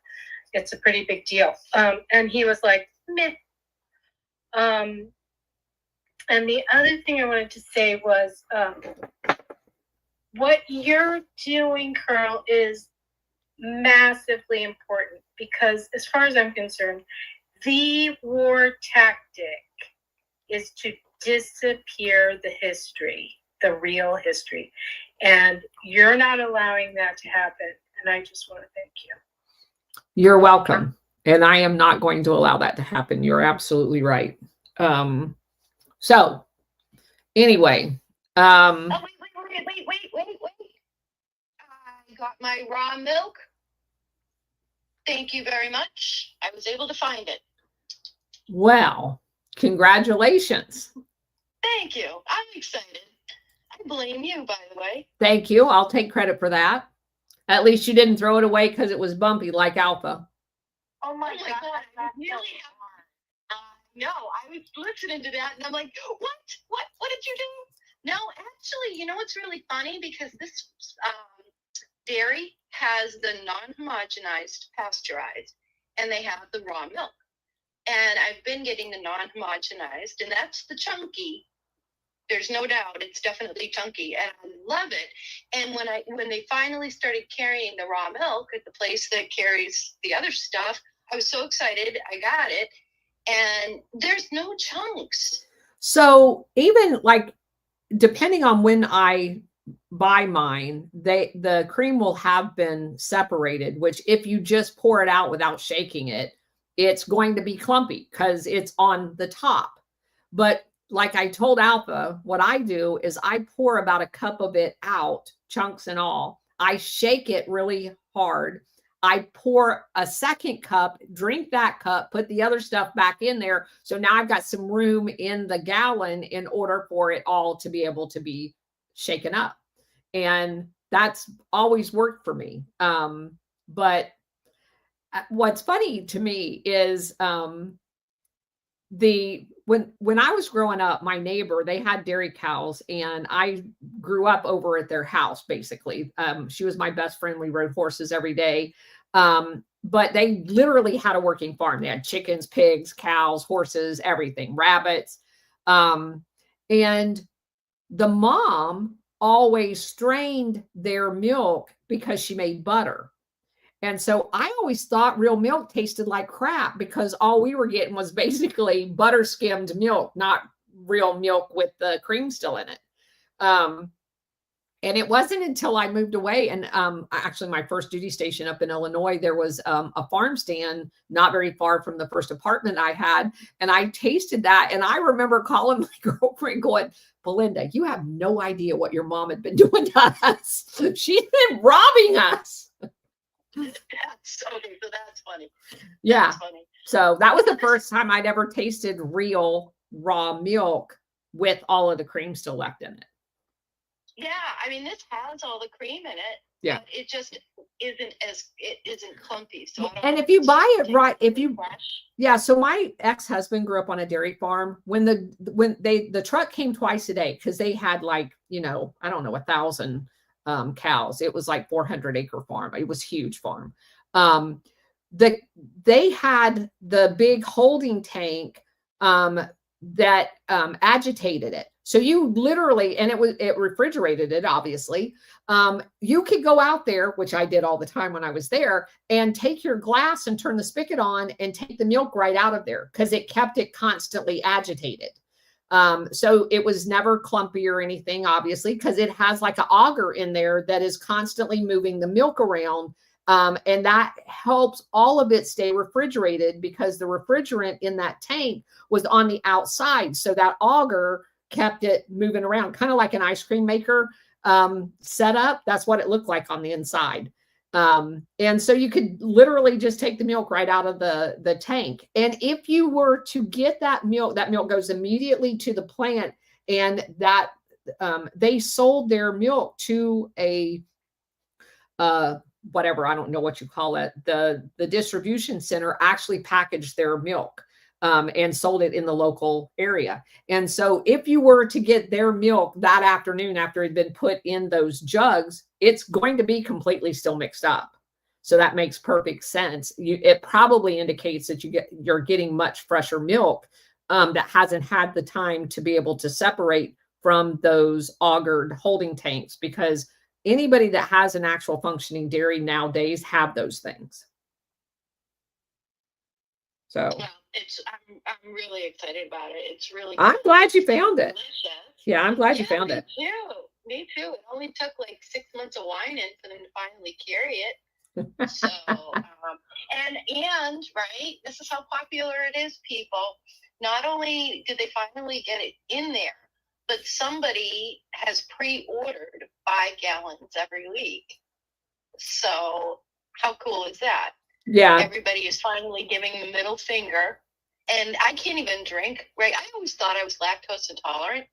H: it's a pretty big deal. And he was like, meh. And the other thing I wanted to say was, what you're doing, Colonel, is massively important because, as far as I'm concerned, the war tactic is to disappear the history, the real history. And you're not allowing that to happen. And I just want to thank you.
A: You're welcome. And I am not going to allow that to happen. You're absolutely right. So anyway,
J: Oh, wait. I got my raw milk. Thank you very much. I was able to find it.
A: well, congratulations.
J: Thank you. I'm excited. I blame you, by the way.
A: Thank you. I'll take credit for that. At least you didn't throw it away because it was bumpy like Alpha.
J: Oh my God. I was listening to that and I'm like, what did you do? No, actually, you know what's really funny? Because this dairy has the non-homogenized pasteurized and they have the raw milk. And I've been getting the non-homogenized, and that's the chunky. There's no doubt it's definitely chunky, and I love it. And when they finally started carrying the raw milk at the place that carries the other stuff, I was so excited. I got it, and there's no chunks.
A: So even like, depending on when I buy mine, the cream will have been separated, which if you just pour it out without shaking it, it's going to be clumpy because it's on the top. But like I told Alpha, what I do is I pour about a cup of it out, chunks and all. I shake it really hard. I pour a second cup, drink that cup, put the other stuff back in there. So now I've got some room in the gallon in order for it all to be able to be shaken up. And that's always worked for me. But what's funny to me is when I was growing up, my neighbor, they had dairy cows and I grew up over at their house, basically. She was my best friend. We rode horses every day. But they literally had a working farm. They had chickens, pigs, cows, horses, everything, rabbits. And the mom always strained their milk because she made butter. And so I always thought real milk tasted like crap because all we were getting was basically butter skimmed milk, not real milk with the cream still in it. And it wasn't until I moved away and actually my first duty station up in Illinois, there was a farm stand not very far from the first apartment I had. And I tasted that. And I remember calling my girlfriend going, Belinda, you have no idea what your mom had been doing to us. She's been robbing us.
J: That's funny.
A: Yeah.
J: That's funny.
A: So that was the first time I'd ever tasted real raw milk with all of the cream still left in it.
J: Yeah, I mean, this has all the cream in it.
A: Yeah.
J: But it just isn't clumpy. So I don't
A: And
J: know
A: if you buy it
J: tastes
A: right,
J: fresh.
A: yeah. So my ex-husband grew up on a dairy farm. When the truck came twice a day because they had like, I don't know, 1,000 cows. It was like 400-acre farm. It was huge farm. They had the big holding tank that agitated it. So you literally, and it refrigerated it, obviously. You could go out there, which I did all the time when I was there, and take your glass and turn the spigot on and take the milk right out of there because it kept it constantly agitated. So it was never clumpy or anything, obviously, because it has like an auger in there that is constantly moving the milk around. And that helps all of it stay refrigerated because the refrigerant in that tank was on the outside. So that auger kept it moving around, kind of like an ice cream maker setup. That's what it looked like on the inside. And so you could literally just take the milk right out of the tank. And if you were to get that milk goes immediately to the plant, and that they sold their milk to a whatever, I don't know what you call it. The distribution center actually packaged their milk and sold it in the local area. And so if you were to get their milk that afternoon after it had been put in those jugs, it's going to be completely still mixed up. So that makes perfect sense. It probably indicates that you're getting much fresher milk that hasn't had the time to be able to separate from those augered holding tanks, because anybody that has an actual functioning dairy nowadays have those things. So
J: Yeah, I'm really excited about it. It's really
A: I'm
J: good.
A: glad you
J: It's
A: found it.
J: delicious.
A: Yeah, I'm glad you
J: Yeah,
A: found it.
J: me too. Me too. It only took like 6 months of whining for them to finally carry it. So, and right, this is how popular it is, people. Not only did they finally get it in there, but somebody has pre-ordered 5 gallons every week. So, how cool is that?
A: Yeah.
J: Everybody is finally giving the middle finger. And I can't even drink, right? I always thought I was lactose intolerant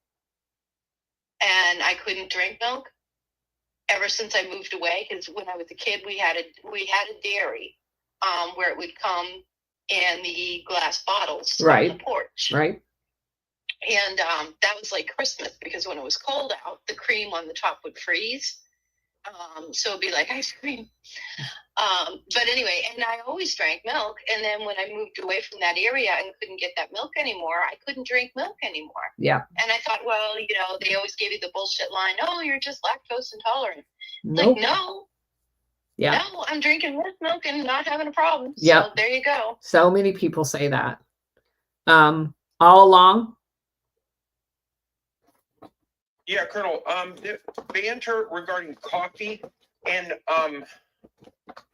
J: and I couldn't drink milk ever since I moved away. Because when I was a kid, we had a dairy where it would come in the glass bottles
A: Right.
J: on the porch.
A: Right.
J: And that was like Christmas, because when it was cold out, the cream on the top would freeze. So it'd be like ice cream. But anyway, and I always drank milk. And then when I moved away from that area and couldn't get that milk anymore, I couldn't drink milk anymore.
A: Yeah.
J: And I thought, well, they always gave you the bullshit line, oh, you're just lactose intolerant.
A: Nope.
J: Like, no.
A: Yeah.
J: No, I'm drinking this milk and not having a problem.
A: Yep.
J: So there you go.
A: So many people say that. All along.
L: Yeah, Colonel, the banter regarding coffee and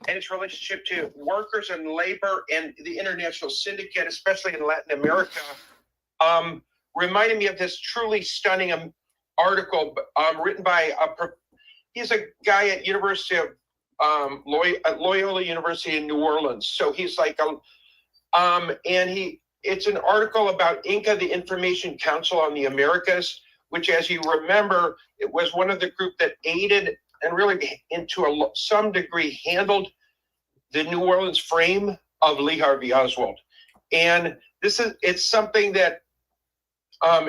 L: its relationship to workers and labor and the international syndicate, especially in Latin America, reminded me of this truly stunning article written by he's a guy at University of Loyola University in New Orleans. So he's like it's an article about Inca, the Information Council on the Americas, which, as you remember, it was one of the group that aided and really, into some degree, handled the New Orleans frame of Lee Harvey Oswald. And it's something that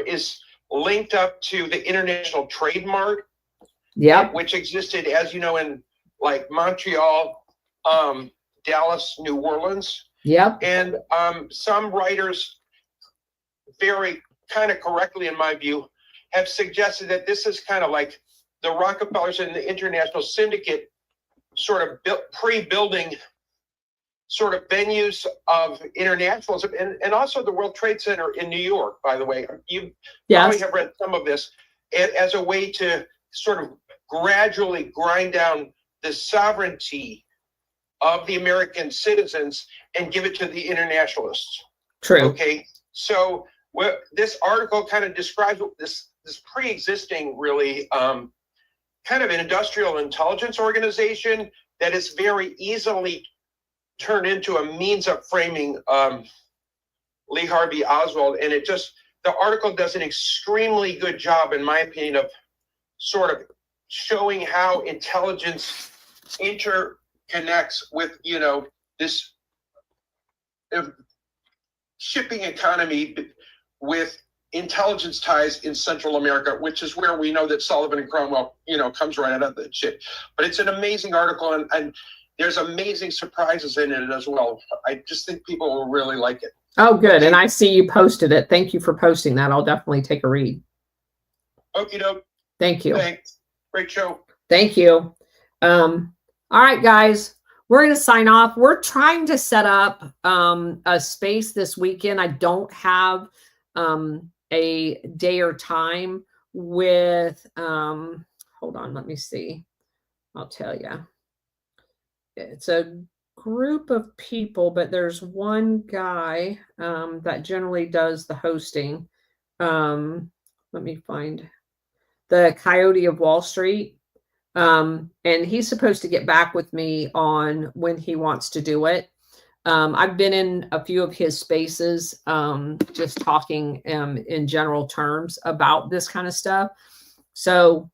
L: is linked up to the International Trade Mart, which existed, as you know, in like Montreal, Dallas, New Orleans.
A: Yep.
L: And some writers, very kind of correctly in my view, have suggested that this is kind of like the Rockefellers and the International Syndicate sort of pre-building sort of venues of internationalism, and also the World Trade Center in New York, by the way. You probably have read some of this as a way to sort of gradually grind down the sovereignty of the American citizens and give it to the internationalists.
A: True.
L: Okay, so this article kind of describes this pre-existing, really, kind of an industrial intelligence organization that is very easily turned into a means of framing Lee Harvey Oswald. And the article does an extremely good job, in my opinion, of sort of showing how intelligence interconnects with, this shipping economy with intelligence ties in Central America, which is where we know that Sullivan and Cromwell, comes right out of the shit. But it's an amazing article, and there's amazing surprises in it as well. I just think people will really like it.
A: Oh, good. And I see you posted it. Thank you for posting that. I'll definitely take a read.
L: Okie doke.
A: Thank you.
L: Thanks. Great show.
A: Thank you. All right, guys. We're going to sign off. We're trying to set up a space this weekend. I don't have a day or time with, hold on, let me see. I'll tell you. It's a group of people, but there's one guy that generally does the hosting. Let me find the Coyote of Wall Street. And he's supposed to get back with me on when he wants to do it. I've been in a few of his spaces, just talking in general terms about this kind of stuff. So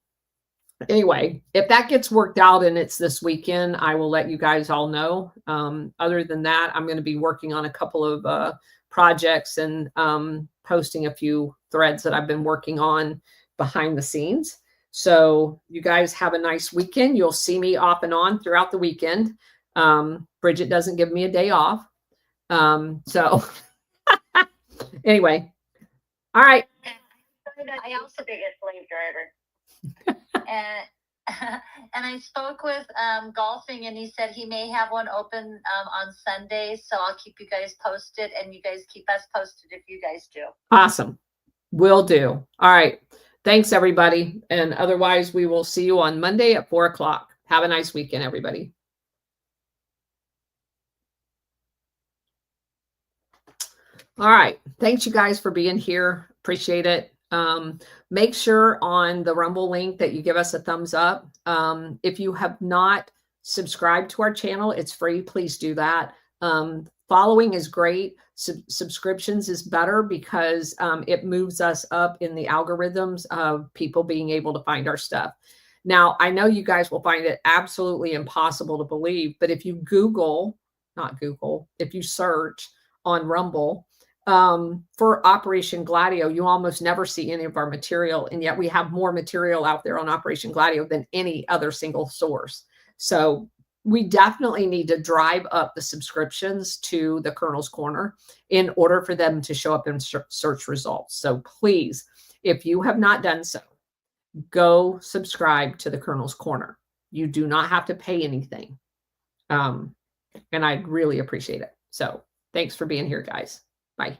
A: anyway, if that gets worked out and it's this weekend, I will let you guys all know. Other than that, I'm going to be working on a couple of projects and posting a few threads that I've been working on behind the scenes. So you guys have a nice weekend. You'll see me off and on throughout the weekend. Bridget doesn't give me a day off. So anyway, all right.
B: I also be a slave driver. and and I spoke with golfing, and he said he may have one open on Sundays. So I'll keep you guys posted, and you guys keep us posted if you guys do.
A: Awesome. Will do. All right. Thanks, everybody. And otherwise, we will see you on Monday at 4:00. Have a nice weekend, everybody. All right. Thanks, you guys, for being here. Appreciate it. Make sure on the Rumble link that you give us a thumbs up. If you have not subscribed to our channel, it's free. Please do that. Following is great. Subscriptions is better because it moves us up in the algorithms of people being able to find our stuff. Now, I know you guys will find it absolutely impossible to believe, but if you if you search on Rumble for Operation Gladio, you almost never see any of our material. And yet we have more material out there on Operation Gladio than any other single source. So we definitely need to drive up the subscriptions to the Colonel's Corner in order for them to show up in search results. So please, if you have not done so, go subscribe to the Colonel's Corner. You do not have to pay anything. And I'd really appreciate it. So thanks for being here, guys. Bye.